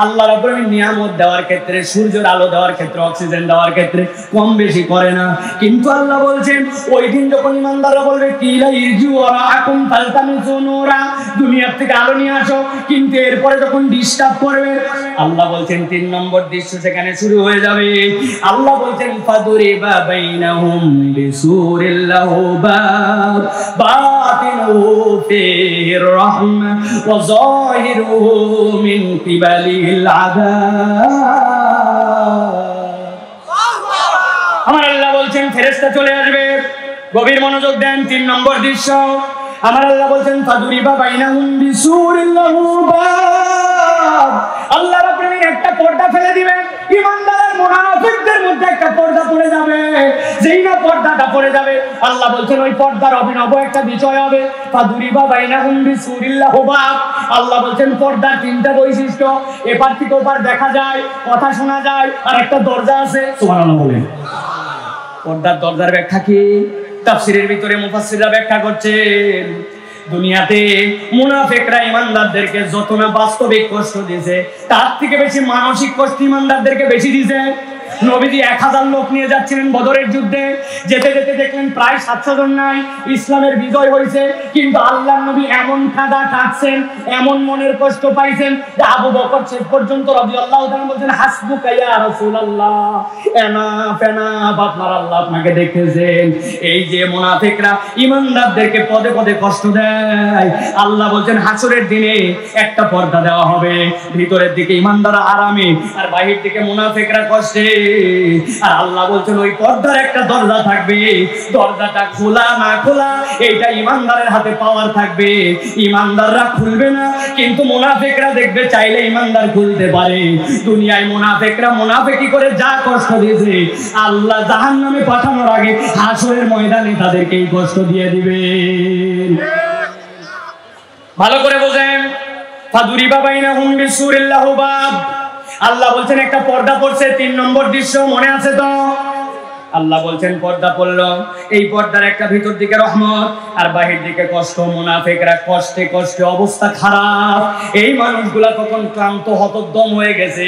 আল্লাহ রাব্বুল আলামিন নিয়ামত দেওয়ার ক্ষেত্রে, সূর্যের আলো দেওয়ার ক্ষেত্রে, অক্সিজেন দেওয়ার ক্ষেত্রে কম বেশি করে না। কিন্তু আল্লাহ বলছেন ওই দিন যখন ইমানদাররা বলবে কিলা ইরজু ওয়ারাকুম ফালতামিসু নূরা, দুনিয়ার থেকে আলো নিয়ে আসো, কিন্তু এরপরে যখন ডিস্টার্ব করবে আল্লাহ বলছেন 3 নম্বর দৃশ্য সেখানে শুরু হয়ে যাবে। আল্লাহ বলছেন ফাদুরিবা বাইনাহুম বিসুরিল লাহু বাব বাতিনুহু ফির রাহমা ওয়া যাহিরুহু মিন কিবালিল আযাব। আমার আল্লাহ বলছেন ফেরেশতা চলে আসবে, গভীর মনোযোগ দেন। 3 নম্বর দৃশ্য আমার আল্লাহ বলছেন ফাদুরিবা বাইনাহুম বিসুরিল লাহু বাব, আল্লাহ রাব্বুল আলামিন একটা পর্দা ফেলে দিবেন, ঈমানদার আর মুনাফিকদের মধ্যে একটা পর্দা পড়ে যাবে। যেই না পর্দাটা পড়ে যাবে আল্লাহ বলছেন ওই পর্দার অভিনব একটা বিষয় হবে, ফাদুরিবা বাইনাহুম বিসুরিল লাহু বাব। আল্লাহ বলছেন পর্দার 3টা বৈশিষ্ট্য, এপার থেকে ওপার দেখা যায়, কথা শোনা যায়, আর একটা দরজা আছে। সুবহানাল্লাহ বলেন। পর্দার দরজার ব্যাখ্যা কি? তাফসীরের ভিতরে মুফাসসিররা ব্যাখ্যা করছেন দুনিয়াতে মুনাফিকরা ঈমানদারদেরকে যত না বাস্তবিক কষ্ট দিয়েছে তার থেকে বেশি মানসিক কষ্ট ঈমানদারদেরকে বেশি দিয়েছে। নবীজি 1000 লোক নিয়ে যাচ্ছিলেন বদরের যুদ্ধে, যেতে যেতে দেখলেন প্রায় 700 জন নাই, ইসলামের বিজয় হয়েছে, কিন্তু আল্লাহর নবী এমন কাঁদা কাঁদছেন, এমন মনের কষ্ট পাইছেন যে আবু বকর শেষ পর্যন্ত রাদিয়াল্লাহু তাআলা বলছেন হাসবুকা ইয়া রাসূলুল্লাহ, এনাফ এনাফ, আপনার আল্লাহ আপনাকে দেখতেছেন। এই যে মুনাফিকরা ঈমানদারদেরকে পদে পদে কষ্ট দেয়, আল্লাহ বলছেন হাসরের দিনে একটা পর্দা দেওয়া হবে, ভিতরের দিকে ঈমানদাররা আরামে আর বাহির দিকে মুনাফিকরা কষ্টে। আর আল্লাহ বলছেন ওই পর্দার একটা দরজা থাকবে, দরজাটা খোলা না খোলা এইটা ঈমানদারের হাতে পাওয়ার থাকবে। ঈমানদাররা খুলবে না, কিন্তু মুনাফিকরা দেখবে চাইলে ঈমানদার খুলতে পারে। দুনিয়ায় মুনাফিকরা মুনাফিকি করে যা কষ্ট দিয়েছে আল্লাহ জাহান্নামে পাঠানোর আগে হাসরের ময়দানে তাদেরকে এই কষ্ট দিয়ে দিবে। ভালো করে বোঝেন। ফাদুরিবা বাইনাহুম বিসুরিল লাহু বাব, আল্লাহ বলছেন একটা পর্দা পড়ছে। 3 নম্বর দৃশ্য মনে আছে তো? আল্লাহ বলছেন পর্দা পড়লো, এই পর্দার একটা ভিতর দিকে রহমত আর বাহির দিকে কষ্ট। মুনাফিকরা কষ্টে কষ্টে অবস্থা খারাপ, এই মানুষগুলা তখন ক্লান্ত হতদম হয়ে গেছে।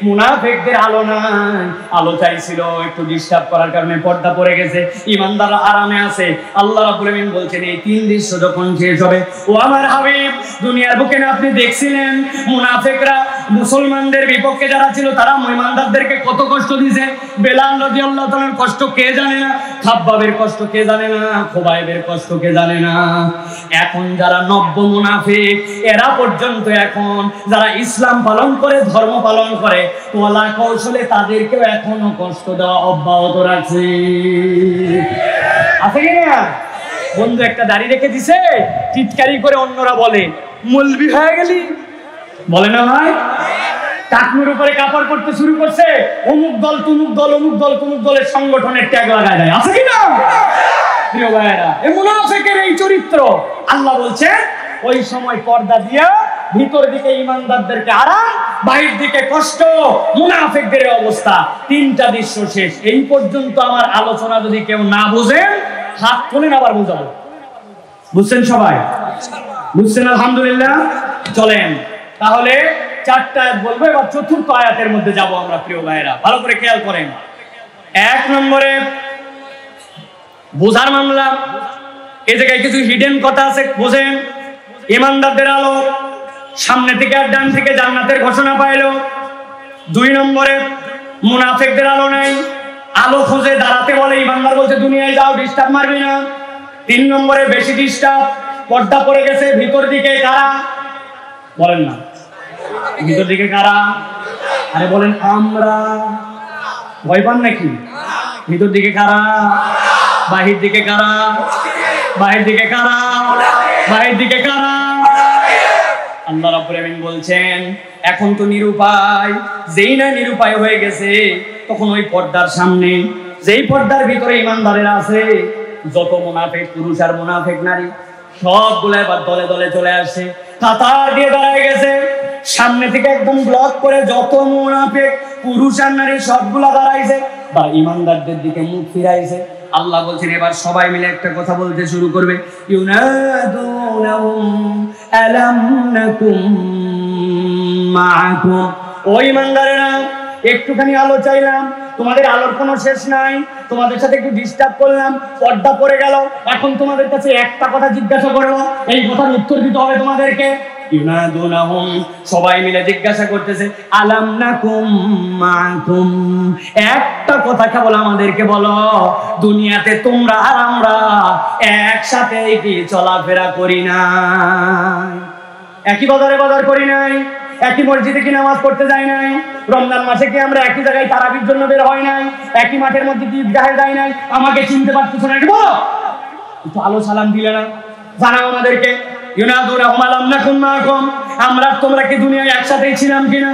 মুনাফিকদের আলো নাই, আলো চাইছিল, একটু ডিস্টার্ব করার কারণে পর্দা পড়ে গেছে, ঈমানদাররা আরামে আছে। আল্লাহ রাব্বুল আলামিন বলছেন এই 3 দৃশ্য যখন শেষ হবে, ও আমার হাবিব দুনিয়ার বুকে না আপনি দেখছিলেন মুনাফিকরা মুসলমানদের বিপক্ষে যারা ছিল তারা ঈমানদারদেরকে কত কষ্ট দিয়েছে। বেলাল রাদিয়াল্লাহু তাআলার কষ্ট কে জানে না, খাব্বাবের কষ্ট কে জানে না, খুবাইবের কষ্ট কে জানে না। এখন যারা নব্য মুনাফিক এরা পর্যন্ত এখন যারা ইসলাম পালন করে, ধর্ম পালন করে, কলা কৌশলে তাদেরকেও এখনো কষ্ট দেওয়া অব্যাহত রাখছে। আছে কি না? বন্ধু একটা দাড়ি রেখে দিছে, টিটকারি করে অন্যরা বলে মৌলবি হয়ে গেলি, বলে না ভাই? টাকনুর উপরে কাপড় করতে শুরু করছে, অমুক দল তুমুক দল, অমুক দল তুমুক দলের সংগঠনের ট্যাগ লাগায় দেয়। আছে কি না? প্রিয় ভাইয়েরা, এই মুনাফিকের এই চরিত্র। আল্লাহ বলছে ওই সময় পর্দা দিয়া ভিতর দিকে ঈমানদারদেরকে আরাম, বাহির দিকে কষ্ট, মুনাফিকদের অবস্থা। 3টা দৃশ্য শেষ। এই পর্যন্ত আমার আলোচনা যদি কেউ না বুঝেন হাত তোলেন, আবার বুঝাবো। বুঝছেন সবাই? বুঝছেন আলহামদুলিল্লাহ? চলেন তাহলে চারটা আয়াত বলবো, এবার চতুর্থ আয়াতের মধ্যে যাব আমরা। প্রিয় ভাইরা ভালো করে খেয়াল করেন। এক নম্বরে বোঝার মামলা, এই জায়গায় কিছু হিডেন কথা আছে, বোঝেন। ইমানদারদের আলো, সামনে থেকে আর ডান থেকে জান্নাতের ঘোষণা পাইলো। দুই নম্বরে মুনাফিকদের আলো নাই, আলো খুঁজে দাঁড়াতে বলে, ইমানদার বলছে দুনিয়ায় যাও, ডিস্টার্ব মারবি না। তিন নম্বরে বেশি ডিস্টার্ব, পর্দা পড়ে গেছে। ভিতর দিকে কারা বলেন না? ভিতর দিকে কারা? আরে বলেন আমরা। ভয় পান নাকি? ভিতর দিকে কারা? বাহির দিকে কারা? বাহির দিকে কারা? বাহির দিকে কারা? আল্লাহ রাব্বুল আমিন বলছেন এখন তো নিরুপায়। যেই না নিরুপায় হয়ে গেছে, তখন ওই পর্দার সামনে, যেই পর্দার ভিতরে ইমানদারেরা আছে, যত মুনাফিক পুরুষ আর মুনাফিক নারী সবগুলো এবার দলে দলে চলে আসে, কাতার দিয়ে দাঁড়ায় গেছে। সামনে থেকে একদম ব্লক করে যত মুনাফিক পুরুষ আর নারী সবগুলা দাঁড়াইছে, বা ইমানদারদের দিকে মুখ ফিরাইছে। আল্লাহ বলছেন এবার সবাই মিলে একটা কথা বলতে শুরু করবে, ইউনাদুনাহুম আলাম নাকুম মাআকুম। ও ইমানদারেরা, একটুখানি আলো চাইলাম, তোমাদের আলোর কোনো শেষ নাই, তোমাদের সাথে একটু ডিস্টার্ব করলাম, পর্দা পড়ে গেল, এখন তোমাদের কাছে একটা কথা জিজ্ঞাসা করবো, এই কথার উত্তর দিতে হবে তোমাদেরকে। ইউনাদুনাহুম, সবাই মিলে জিজ্ঞাসা করতেছে, আলাম নাকুম মাআকুম, একটা কথা কেবল আমাদেরকে বলো, দুনিয়াতে তোমরা আর আমরা একসাথে কি চলাফেরা করি না? একই বাজার করি নাই? একই মসজিদে কি নামাজ পড়তে যাই নাই? রমজান মাসে কি আমরা একই জায়গায় তারাবির জন্য বের হয় নাই? একই মাঠের মধ্যে কি ঈদগাহে যাই নাই? আমাকে চিনতে পারতেছ না? বলো, একটু আলো সালাম দিলে না? জানাও আমাদেরকে। ইউনাদুনাহুম আলাম নাকুম মাআকুম, আমরা তোমরা কি দুনিয়ায় একসাথেই ছিলাম কিনা?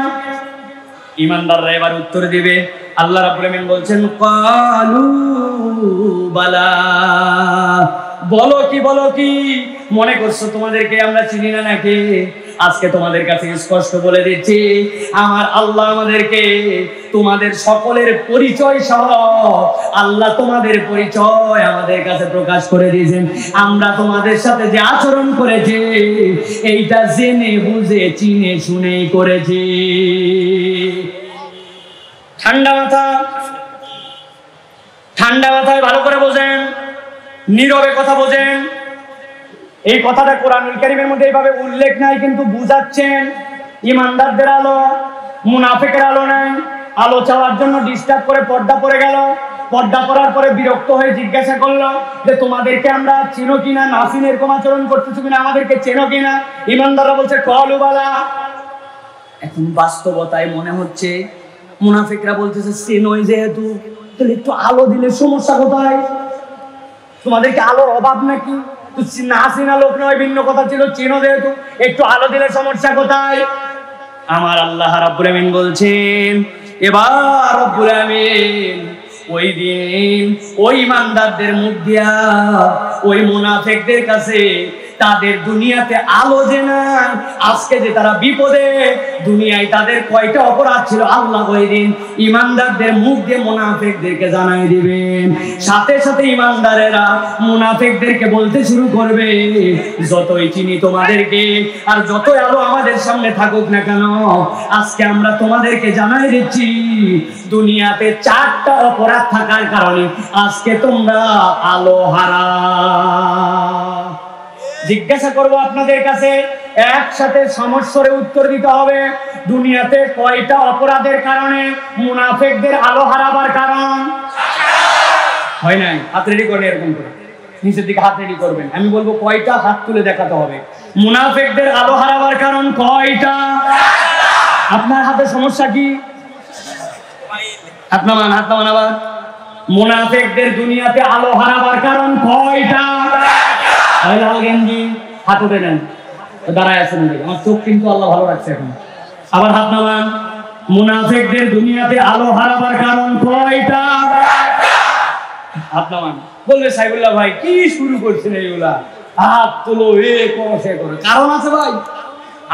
ইমানদাররা এবার উত্তর দিবে। আল্লাহ রাব্বুল আমিন বলছেন ক্বালু বালা, বলো কি বলো কি, মনে করছো তোমাদেরকে আমরা চিনি না নাকি? আজকে তোমাদের কাছে স্পষ্ট বলে দিচ্ছি, আমার আল্লাহ আমাদেরকে তোমাদের সকলের পরিচয় সহ আল্লাহ তোমাদের পরিচয় আমাদের কাছে প্রকাশ করে দিয়েছেন। আমরা তোমাদের সাথে যে আচরণ করেছি, এইটা জেনে বুঝে চিনে শুনেই করেছি। ঠান্ডা মাথায় ভালো করে বোঝেন, নীরবে কথা বোঝেন। এই কথাটা কোরআনুল কারীমের মধ্যে এইভাবে উল্লেখ নাই, কিন্তু বুঝাচ্ছেন ইমানদারদের আলো, মুনাফিকের আলো নাই। আলো চাওয়ার জন্য ডিস্টার্ব করে পর্দা পড়ে গেল, পর্দা পড়ার পরে বিরক্ত হয়ে জিজ্ঞাসা করলো যে তোমাদেরকে আমরা চিনো কিনা, না চিনে এরকম আচরণ করতেছো কিনা, আমাদেরকে চেনো কিনা? ইমানদাররা বলছে ক্বালু বালা। এখন বাস্তবতায় মনে হচ্ছে মুনাফিকরা বলতেছে চেনোই যেহেতু, তাহলে একটু আলো দিলে সমস্যা কোথায়? তোমাদেরকে আলোর অভাব নাকি? না চিনা লোক নয়, ভিন্ন কথা ছিল, চেনো যেহেতু, একটু আলো দিলে সমস্যা কোথায়? আমার আল্লাহ রাব্বুল আমিন বলছেন, এবার রাব্বুল আমিন ওই দিন ওই ইমানদারদের মুখ দিয়া ওই মুনাফিকদের কাছে তাদের দুনিয়াতে আলো যে নাই, আজকে যে তারা বিপদে, দুনিয়ায় তাদের কয়টা অপরাধ ছিল আল্লাহ ওই দিন ইমানদারদের মুখ দিয়ে মুনাফিকদেরকে জানাই দিবেন। সাথে সাথে ইমানদারেরা মুনাফিকদেরকে বলতে শুরু করবে, যতই চিনি তোমাদেরকে আর যতই আলো আমাদের সামনে থাকুক না কেন, আজকে আমরা তোমাদেরকে জানাই দিচ্ছি, দুনিয়াতে 4টা অপরাধ থাকার কারণে আজকে তোমরা আলো হারা। জিজ্ঞাসা করব আপনাদের কাছে, একসাথে সমস্যার উত্তর দিতে হবে। দুনিয়াতে কয়টা অপরাধের কারণে মুনাফিকদের আলো হারাবার কারণ হয় নাই? হাত রেডি করেন, এরকম করে নিচের দিকে হাত রেডি করবেন। আমি বলবো কয়টা, হাত তুলে দেখাতে হবে। মুনাফিকদের আলো হারাবার কারণ কয়টা? আপনার হাতে সমস্যা কি? হাত নামান আবার। মুনাফিকদের দুনিয়াতে আলো হারাবার কারণ কয়টা? লাল গেঞ্জি, হাত উঠে নেন, দাঁড়ায় আছেন, আমার চোখ কিন্তু আল্লাহ ভালো রাখছে এখন। আবার হাত নামান। মুনাফিকদের দুনিয়াতে আলো হারাবার কারণ কয়টা? হাত নামান। বলবে সাইফুল্লাহ ভাই কি শুরু করছেন এইগুলা, হাত তোলো, এ করো সে করো। কারণ আছে ভাই,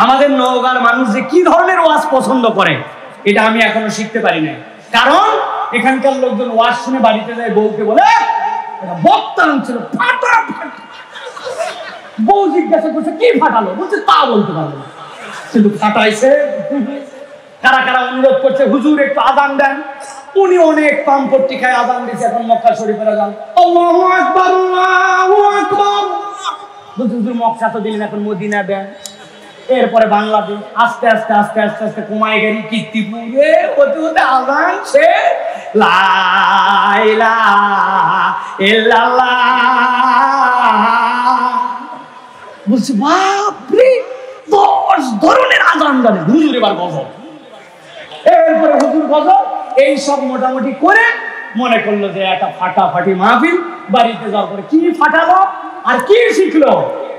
আমাদের নওগাঁর মানুষ যে কি ধরনের ওয়াজ পছন্দ করে এটা আমি এখনো শিখতে পারি নাই। কারণ এখানকার লোকজন ওয়াজ শুনে বাড়িতে যায় বউকে বলে বক্তা ছিল, বউ জিজ্ঞাসা করছে কি ফাটালো, বলছে তা বলতে পারবো না, কিন্তু ফাটাইছে। কারা কারা অনুরোধ করছে হুজুর একটু আযান দেন, উনি অনেক পাম্পট্টি খায় আযান দিয়েছে। এখন মক্কা শরীফের আযান, আল্লাহু আকবার আল্লাহু আকবার। হুজুর মক্কা তো দিলেন, এখন মদিনা দেন। এরপরে বাংলাদেশ আস্তে আস্তে আস্তে আস্তে আস্তে কুমাইগাড়ি কীর্তিপুরে হতে হতে আযান শেষ। লা ইলাহা ইল্লাল্লাহ। বলছি বাপরে, 10 ধরনের আযান জানে হুজুর। এবার গজল, এরপরে হুজুর গজল, এই সব মোটামুটি করে মনে করলো যে একটা ফাটাফাটি মাহফিল। বাড়িতে যাওয়ার পরে কি ফাটালো আর কি শিখলো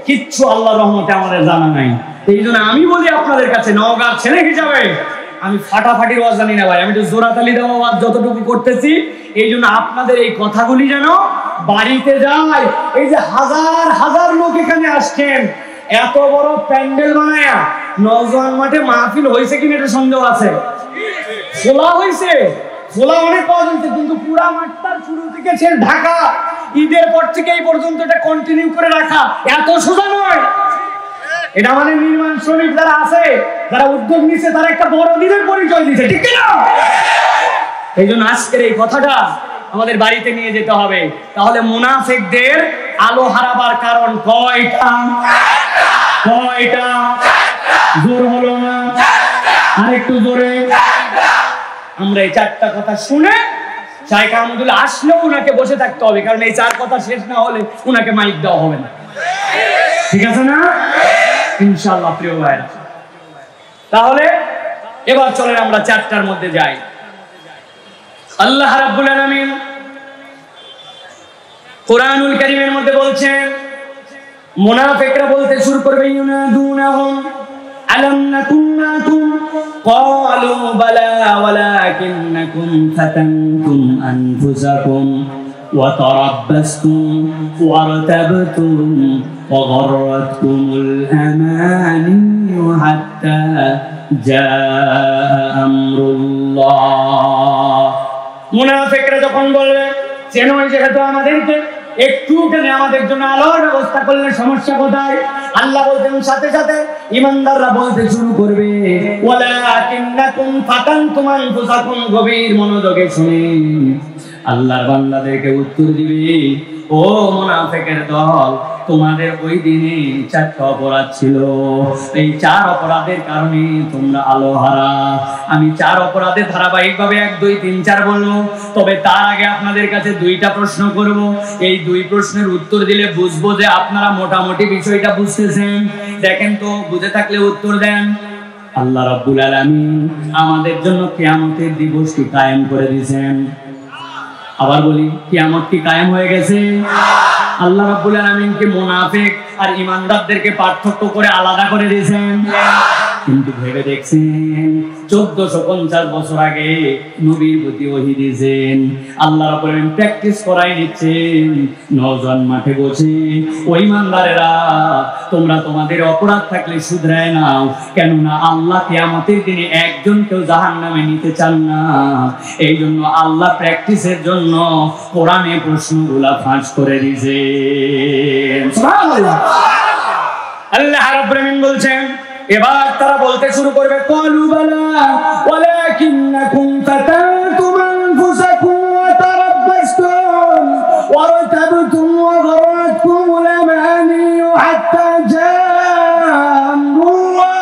কিচ্ছু আল্লাহর রহমতে আমাদের জানা নাই। এই জন্য আমি বলি আপনাদের কাছে, নওগাঁর ছেলে হিসাবে আমি ফাটাফাটির ওয়াজ জানি না ভাই, আমি তো জোরাতালি দেওয়া ওয়াজ যতটুকু করতেছি। এই জন্য আপনাদের এই কথাগুলি যেন বাড়িতে যায়। এই যে হাজার হাজার লোক এখানে আসছেন, এত বড় প্যান্ডেল বানায়া নওজোয়ান মাঠে মাহফিল হয়েছে কিনা এটা সন্দেহ আছে। খোলা হয়েছে, খোলা অনেক পাওয়া যাচ্ছে, কিন্তু পুরা মাঠটার শুরু থেকে ঢাকা, ঈদের পর থেকে এই পর্যন্ত এটা কন্টিনিউ করে রাখা এত সোজা নয়। এটা আমাদের নির্মাণ শ্রমিক যারা আছে, যারা উদ্যোগ নিচ্ছে, তারা একটা বড় দিনের পরিচয় দিচ্ছে, ঠিক না? এই জন্য আজকের এই কথাটা আমাদের বাড়িতে নিয়ে যেতে হবে। তাহলে মুনাফিকদের আলো হারাবার কারণ কয়টা? কয়টা? জোর হলো না, আরেকটু জোরে। আমরা এই 4টা কথা শুনে শাইখ আহমদুল্লাহ আসলেও উনাকে বসে থাকতে হবে, কারণ এই 4 কথা শেষ না হলে উনাকে মাইক দেওয়া হবে না। ঠিক আছে না? ইনশাআল্লাহ প্রিয় ভাইরা, তাহলে এবার চলেন আমরা 4টার মধ্যে যাই। আল্লাহ রাব্বুল আলামিন কোরআনুল কারীমের মধ্যে বলছেন, মুনাফিকরা বলতে শুরু করবে, ইউনাদুনাহুম আলাম নাকুন মাকুম ক্বালু বালা ওয়ালাকিন্নাকুম ফাতানতুম আনফুসাকুম ওয়া তারাব্বাসতুম ওয়ারতাবতুম ওয়া গররাতকুমুল আমানিয়্যু হাত্তা জাআ আমরুল্লাহ। মুনাফিকরা যখন বলবে যেন ওই জায়গাটা আমাদেরকে একটু কেনে আমাদের জন্য আলোর ব্যবস্থা করলে সমস্যা কোথায়? আল্লাহ বলতেন সাথে সাথে ইমানদাররা বলতে শুরু করবে, ওয়ালাকিন্নাকুম ফাতানতুম আনফুসাকুম। গভীর মনোযোগে শুনেন, আল্লাহর বান্দাদেরকে উত্তর দিবে, ও মুনাফিকের দল, তোমাদের ওই দিনে 4টা অপরাধ ছিল, এই 4 অপরাধের কারণে তোমরা আলোহারা। আমি 4 অপরাধের ধারাবাহিকভাবে 1 2 3 4 বলবো, তবে তার আগে আপনাদের কাছে 2টা প্রশ্ন করব। এই 2 প্রশ্নের উত্তর দিলে বুঝবো যে আপনারা মোটামুটি বিষয়টা বুঝতেছেন। দেখেন তো, বুঝে থাকলে উত্তর দেন। আল্লাহ রাব্বুল আলামিন আমাদের জন্য কিয়ামতের দিবসটি কায়েম করে দিয়েছেন। আবার বলি, কিয়ামত কি কায়েম হয়ে গেছে? আল্লাহ রাব্বুল আলামিন কি মুনাফিক আর ঈমানদারদেরকে পার্থক্য করে আলাদা করে দিয়েছেন? কিন্তু ভেবে দেখছেন 1450 বছর আগে নবীর প্রতি ওহী দিয়েছেন, আল্লাহ রাব্বুল আলামিন প্র্যাকটিস করাই নিচ্ছেন নওজোয়ান মাঠে বসে, ও ঈমানদারেরা তোমরা তোমাদের অপরাধ থাকলে শুধরায় নাও, কেননা আল্লাহ কিয়ামতের দিনে একজনকেও জাহান্নামে নিতে চান না। এই জন্য আল্লাহ প্র্যাকটিসের জন্য কোরআনে প্রশ্নগুলা ফাঁস করে দিয়েছেন। সুবহানাল্লাহ। আল্লাহ রাব্বুল আলামিন বলছেন, এবার তারা বলতে শুরু করবে, ক্বালু বালা ওয়ালাকিন্নাকুম ফাতানতুম আনফুসাকুম ওয়া তারাব্বাসতুম ওয়ারতাবতুম ওয়া গররাতকুমুল আমানিয়্যু হাত্তা জাআ আমরুল্লাহ।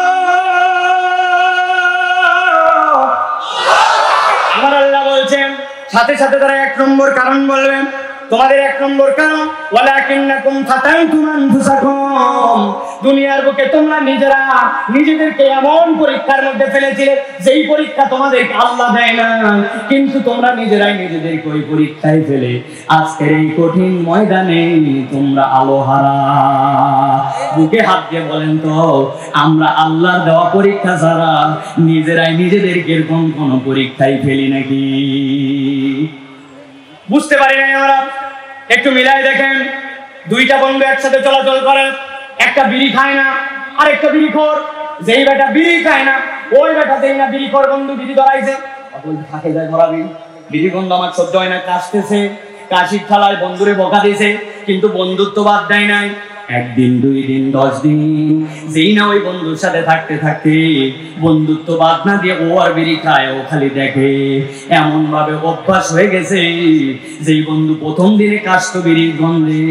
আমার আল্লাহ বলছেন, সাথে সাথে তারা 1 নম্বর কারণ বলবেন। তোমাদের 1 নম্বর কারণ, ওয়ালাকিন্নাকুম ফাতানতুম আনফুসাকুম, দুনিয়ার বুকে তোমরা নিজেরা নিজেদেরকে এমন পরীক্ষার মধ্যে ফেলেছিলে যেই পরীক্ষা তোমাদেরকে আল্লাহ দেয় না, কিন্তু তোমরা নিজেরাই নিজেদেরকে ওই পরীক্ষায় ফেলে আজকের এই কঠিন ময়দানে তোমরা আলোহারা। বুকে হাত দিয়ে বলেন তো, আমরা আল্লাহর দেওয়া পরীক্ষা ছাড়া নিজেরাই নিজেদেরকে এরকম কোনো পরীক্ষায় ফেলি নাকি? বুঝতে পারি না আমরা। একটু মিলাই দেখেন, 2টা বন্ধু একসাথে চলাচল করে, একটা বিড়ি খায় না আর একটা বিড়িখোর। যেই বেটা বিড়ি খায় না, ওই বেটা যেই না বিড়িখোর বন্ধু বিড়ি ধরাইছে, থাকে যায় ধরাবি, বিড়ি গন্ধ আমার সহ্য হয় না, কাশতেছে, কাশির থালায় বন্ধুরে বকা দিয়েছে, কিন্তু বন্ধুত্ব বাদ দেয় নাই। একদিন, 2 দিন, 10 দিন, যেই না ওই বন্ধুর সাথে থাকতে থাকতে বন্ধুত্ব বাদ না দিয়ে ও আর বিড়ি খায়, ও খালি দেখে। এমন ভাবে অভ্যাস হয়ে গেছে, যেই বন্ধু প্রথম দিনে কাশত বিড়ির গন্ধে,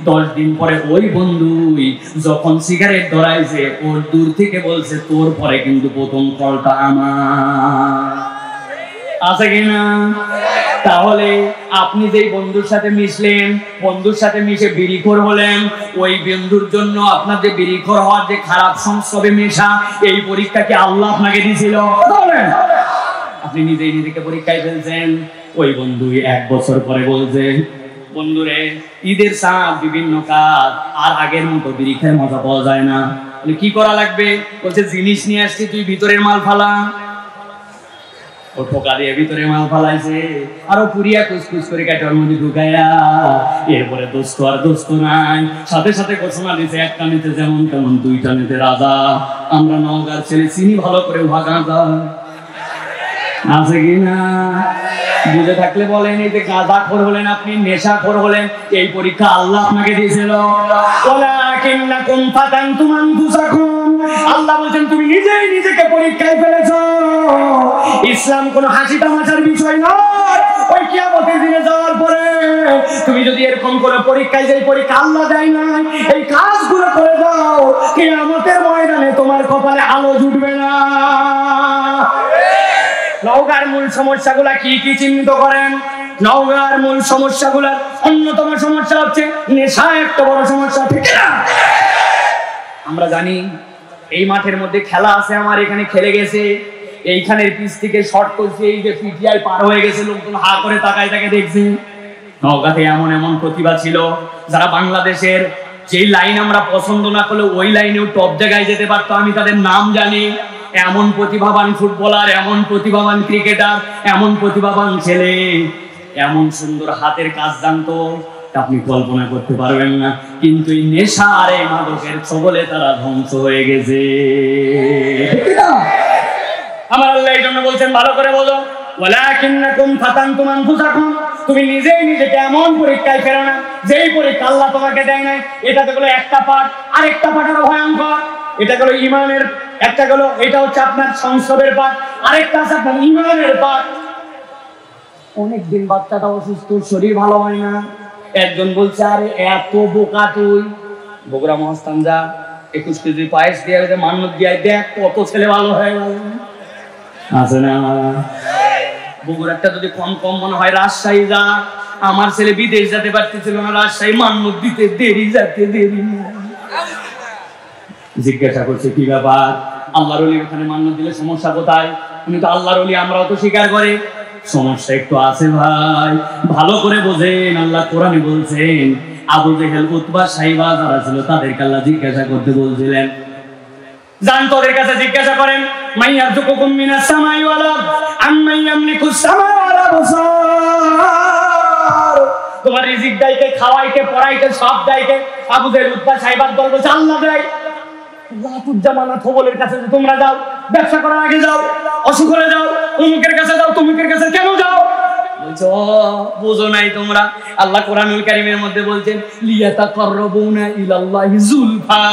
10 দিন পরে ওই বন্ধুই যখন সিগারেট ধরাইছে, ওর দূর থেকে বলছে, তোর পরে কিন্তু প্রথম কলটা আমার। আছে কিনা? তাহলে আপনি যেই বন্ধুর সাথে মিশলেন, বন্ধুর সাথে মিশে বিড়িখোর হলেন, ওই বন্ধুর জন্য আপনার যে বিড়িখোর হওয়ার যে খারাপ সংস্রবে মেশা, এই পরীক্ষা কি আল্লাহ আপনাকে দিয়েছিল? আপনি নিজেই নিজেকে পরীক্ষায় ফেলছেন। ওই বন্ধু 1 বছর পরে বলছে, বন্ধুরে ঈদের চাঁদ, বিভিন্ন কাজ, আর আগের মতো বিড়ি খেয়ে মজা পাওয়া যায় না। কি করা লাগবে? বলছে, জিনিস নিয়ে আসছি, তুই ভিতরের মাল ফালা। ও ঠোকা দিয়ে ভিতরে মাল ফালাইছে, আরো পুরিয়া কুচকুচ করে কাটার মধ্যে ঢুকাইয়া, এরপরে দোস্ত আর দোস্ত নাই, সাথে সাথে ঘোষণা দিছে, 1 টানেতে যেমন তেমন, 2 টানেতে রাজা। আমরা নওগাঁর ছেলে, চিনি ভালো করে ভাগা যায়। আছে কিনা? বুঝে থাকলে বলেন, এই যে গাঁজাখোর হলেন আপনি, নেশাখোর হলেন, এই পরীক্ষা আল্লাহ আপনাকে দিয়েছিল। ওয়ালাকিন্নাকুম ফাতানতুম আনফুসাকুম, আল্লাহ বলেন তুমি নিজেই নিজেকে পরীক্ষায় ফেলেছো। ইসলাম কোনো হাসি তামাশার বিষয় নয়। ওই কিয়ামতের দিনে যাওয়ার পরে তুমি যদি এরকম কোনো পরীক্ষায়, যেই পরীক্ষা আল্লাহ দেয় না, এই কাজগুলো করে দাও, কিয়ামতের ময়দানে তোমার কপালে আলো জুটবে না। নওগাঁর মূল সমস্যাগুলা কি কি চিহ্নিত করেন? নওগাঁর মূল সমস্যাগুলার অন্যতম সমস্যা হচ্ছে নেশা, একটা বড় সমস্যা, ঠিক না? আমরা জানি এই মাঠের মধ্যে খেলা আছে, আমার এখানে খেলে গেছে, এইখানের পিচ থেকে শর্ট করছে, এই যে পিটিআই পার হয়ে গেছে, লোকজন হা করে তাকায় তাকে দেখছে। নওগাঁতে এমন এমন প্রতিভা ছিল, যারা বাংলাদেশের যেই লাইন আমরা পছন্দ না করলে ওই লাইনেও টপ জায়গায় যেতে পারতো। আমি তাদের নাম জানি। এমন প্রতিভাবান ফুটবলার, এমন প্রতিভাবান ক্রিকেটার, এমন প্রতিভাবান ছেলে, এমন সুন্দর হাতের কাজ জানতো, আপনি কল্পনা করতে পারবেন না। কিন্তু এই নেশা আর এই মাদকের ছবলে তারা ধ্বংস হয়ে গেছে। আমার আল্লাহ এই জন্য বলছেন, ভালো করে বলো, ওয়ালাকিন্নাকুম ফাতানতুম আনফুসাকুম, তুমি নিজেই নিজেকে এমন পরীক্ষায় ফেলো না, যেই পরীক্ষা আল্লাহ তোমাকে দেয় নাই। এটাতে গেলো একটা পাঠ, আরেকটা পাঠ আরো ভয়ঙ্কর। এটা গেলো ইমানের, একটা গেলো, এটা হচ্ছে আপনার সংসবের পাঠ, আরেকটা আছে আপনার ইমানের পাঠ। অনেকদিন বাচ্চাটা অসুস্থ, শরীর ভালো হয় না, একজন বলছে, আরে এত বোকা তুই, বগুড়া মহাস্থান যা, 21 কেজি পায়েস দিয়ে মান্যত দিয়ে দেখ, কত ছেলে ভালো হয়ে গেল। আছে না? বগুড়াটা যদি কম কম মনে হয়, রাজশাহী যা, আমার ছেলে বিদেশ যেতে পারতেছিল না, রাজশাহী মান্যত দিতে দেরি, যাতে দেরি। জিজ্ঞাসা করছে, কি ব্যাপার? আল্লাহর ওলির ওখানে মান্যত দিলে সমস্যা কোথায়? উনি তো আল্লাহর ওলি, আমরাও তো স্বীকার করে। সমস্যা একটু আছে ভাই, ভালো করে বোঝেন। আল্লাহ কোরআনে বলছেন, আবু জেহেল, উতবা, সাইবা যারা ছিল, তাদেরকে আল্লাহ জিজ্ঞাসা করতে বলছিলেন, জান তোদের কাছে জিজ্ঞাসা করেন, মাইয়ারযুকুকুম মিনাস সামাই ওয়াল আরদ আম্মান ইয়ামলিকুস সামা ওয়াল আবসার, তোমার রিজিক দেয়কে, খাওয়াইকে, পড়াইকে, সব দেয়কে। আবু জেহেল, উতবা, সাইবার দল বলছে, আল্লাহ দেয়। জামানা থবলের কাছে তোমরা যাও, ব্যবসা করার আগে যাও, অসুখ হলে যাও, অমুকের কাছে যাও, তমুকের কাছে কেন যাও? বলছো বুঝো নাই তোমরা। আল্লাহ কোরআনুল কারীমের মধ্যে বলছেন, লিয়াতাকাররাবুনা ইলাল্লাহি যুলফা,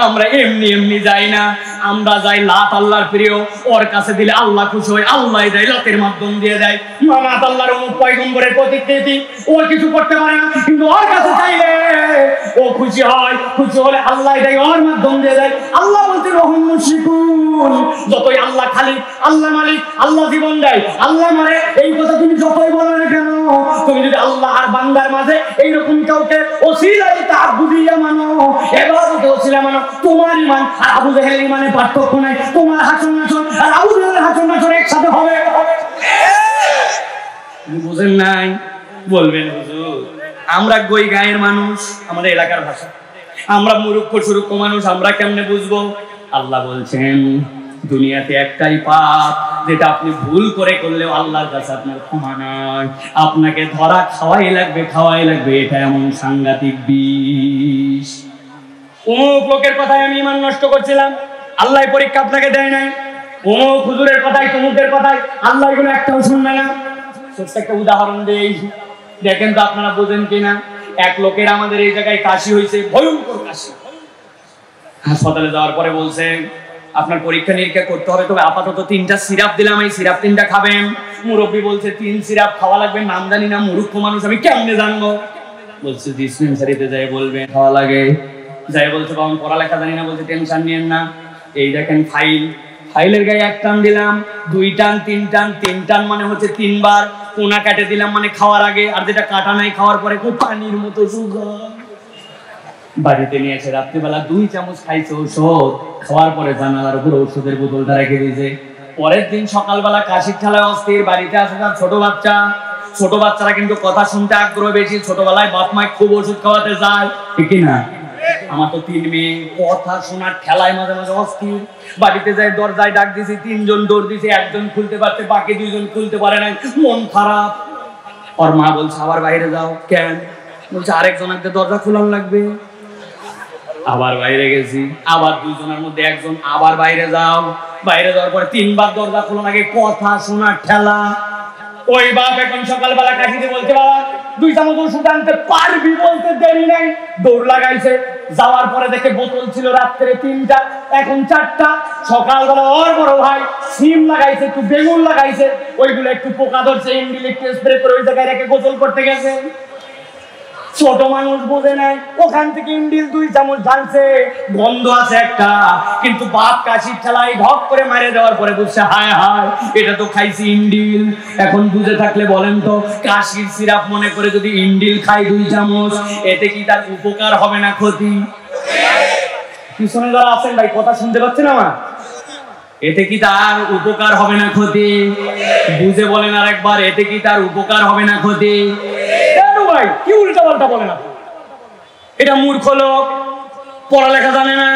আমরা এমনি এমনি যাই না, আমরা যাই লাত, আল্লাহর প্রিয়, ওর কাছে দিলে আল্লাহ খুশি হয়, আল্লাহ দেয়, লাতের মাধ্যম দিয়ে দেয়। মামাত আল্লাহর অমুক পয়গম্বরের প্রতিকৃতি, ও কিছু করতে পারে না, কিন্তু ওর কাছে চাইলে ও খুশি হয়, খুশি হলে আল্লাহ দেয়, ওর মাধ্যম দিয়ে দেয়। আল্লাহ বলতে রহম মুশরিকুন, যতই আল্লাহ খালিক, আল্লাহ মালিক, আল্লাহ জীবন দেয়, আল্লাহ মারে, এই কথা তুমি যতই বলো না কেন, তুমি যদি আল্লাহ আর বান্দার মাঝে এইরকম কাউকে ওসিলায় তাআবুদিয়া মানো, ইবাদতে ওসিলা মানো, তোমার ঈমান আর আবু জেহেলের ঈমানে পার্থক্য নাই। তোমার হাসন নাচন আর আবু জেহেলের হাসন নাচন একসাথে হবে। বুঝেন নাই? বলবেন, হুজুর আমরা গই গায়ের মানুষ, আমাদের এলাকার ভাষা, আমরা মুরুক্ষ সুরুক্ষ মানুষ, আমরা কেমনে বুঝবো? আল্লাহ বলছেন, দুনিয়াতে একটাই পাপ, যেটা আপনি ভুল করে করলেও আল্লাহর কাছে আপনার ক্ষমা নয়, আপনাকে ধরা খাওয়াই লাগবে, খাওয়াই লাগবে। এটা এমন সাংঘাতিক বিষ। অমুক লোকের কথায় আমি ঈমান নষ্ট করছিলাম, আল্লাহ পরীক্ষা আপনাকে দেয় নাই। অমুক হুজুরের কথায়, তমুকের কথায়, আল্লাহ এগুলো একটাও শুনবে না। ছোট্ট একটা উদাহরণ দেই, দেখেন তো আপনারা বোঝেন কিনা। এক লোকের আমাদের এই জায়গায় কাশি হয়েছে, ভয়ঙ্কর কাশি। হাসপাতালে যাওয়ার পরে বলছে আপনার পরীক্ষা নিরীক্ষা করতে হবে, তবে আপাতত 3টা সিরাপ দিলাম, এই সিরাপ 3টা খাবেন। মুরব্বী বলছে 3 সিরাপ খাওয়া লাগবে, নাম জানি না, মূর্খ মানুষ আমি কেমনে জানবো? বলছে ডিসপেন্সারিতে যাই বলবেন খাওয়া লাগে। যাই বলছে বাবা পড়ালেখা জানি না, বলছে টেনশন নিয়েন না, এই দেখেন ফাইলের গায়ে 1 টান দিলাম, 2 টান 3 টান, 3 টান মানে হচ্ছে 3 বার, কোনা কাটে দিলাম মানে খাওয়ার আগে, আর যেটা কাটা নাই খাওয়ার পরে খুব পানির মতো সুগার। বাড়িতে নিয়ে এসে রাত্রিবেলা 2 চামচ খাইছে ঔষধ, খাওয়ার পরে জানালার উপর ঔষধের বোতলটা রেখে দিয়েছে। পরের দিন সকালবেলা কাশির ঠালায় অস্থির, বাড়িতে আসে তার ছোট বাচ্চারা কিন্তু কথা শুনতে আগ্রহ বেশি, ছোটবেলায় বাপ মায় খুব ওষুধ খাওয়াতে যায়, ঠিক না? আমার তো 3 মেয়ে, কথা শোনার ঠেলায় মাঝে মাঝে অস্থির। বাড়িতে যাই দরজায় ডাক দিছি, 3 জন দৌড় দিছে, 1 জন খুলতে পারছে, বাকি 2 জন খুলতে পারে নাই, মন খারাপ। ওর মা বলছে আবার বাইরে যাও। কেন? বলছে আরেকজনকে দরজা খোলানো লাগবে। আবার বাইরে গেছি, আবার 2 জনের মধ্যে 1 জন আবার বাইরে যাও। বাইরে যাওয়ার পরে 3 বার দরজা খোলানো লাগে, কথা শোনার ঠেলা। ওই বাপ এখন সকালবেলা কাশিতে বলছে বাবা 2 চামচ ওষুধ আনতে পারবি, বলতে দেরি নাই, দৌড় লাগাইছে। যাওয়ার পরে দেখে বোতল ছিল রাত্রে 3টা, এখন 4টা। সকালবেলা ওর বড় ভাই সিম লাগাইছে, একটু বেগুন লাগাইছে, ওইগুলো একটু পোকা ধরছে, ইন্ডিল একটু স্প্রে করে ওই জায়গায় রেখে গোসল করতে গেছে। ছোট মানুষ বোঝে নাই, ওখান থেকে ইন্ডিল 2 চামচ ঢালছে, গন্ধ আছে একটা, কিন্তু বাপ কাশির ঠেলায় ঢক করে মারে দেওয়ার পরে বুঝছে হায় হায় এটা তো খাইছি ইন্ডিল। এখন বুঝে থাকলে বলেন তো, কাশির সিরাপ মনে করে যদি ইন্ডিল খাই 2 চামচ, এতে কি তার উপকার হবে না ক্ষতি? পিছনে যারা আছেন ভাই কথা শুনতে পাচ্ছেন আমার? এতে কি তার উপকার হবে না ক্ষতি? বুঝে বলেন আর একবার, এতে কি তার উপকার হবে না ক্ষতি? ভাই কি উল্টা পাল্টা বলেন আপনি? এটা মূর্খ লোক, পড়ালেখা জানে না,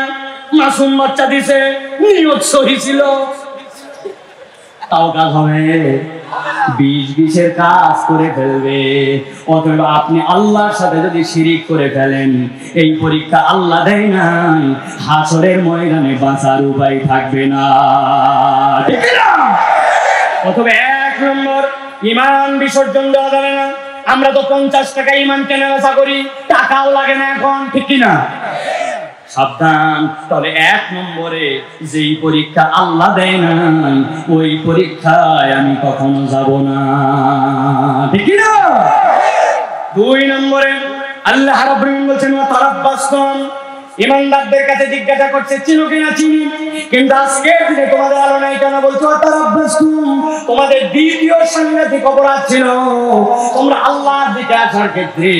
মাসুম বাচ্চা দিছে, নিয়ত সহি ছিল, তাও কাজ হবে, 20-20 কাজ করে ফেলবে। অতএব আপনি আল্লাহর সাথে যদি শিরিক করে ফেলেন, এই পরীক্ষা আল্লাহ দেয় নাই, হাসরের ময়দানে বাঁচার উপায় থাকবে না, ঠিক না? অতএব 1 নম্বর, ঈমান বিসর্জন দেওয়া যাবে না। আমরা তো 50 টাকা ঈমান কেনার আশা করি, টাকাও লাগে না এখন, ঠিক কি না? সাবধান। তাহলে 1 নম্বরে যেই পরীক্ষা আল্লাহ দেয় না, ওই পরীক্ষায় আমি কখনো যাব না, ঠিক কি না? 2 নম্বরে আল্লাহ রাব্বুল আলামিন বলেছেন ওয়া তারাব্বাসতুম, ঈমানদারদের কাছে জিজ্ঞাসা করছে চিনো কিনা? চিনি। কিন্তু আজকে দিনে তোমাদের আলোচনায় কেন বলছো ওয়া তারাব্বাসতুম? তোমাদের দ্বিতীয় সাংঘাতিক অপরাধ ছিল, তোমরা আল্লাহর দিকে আসার ক্ষেত্রে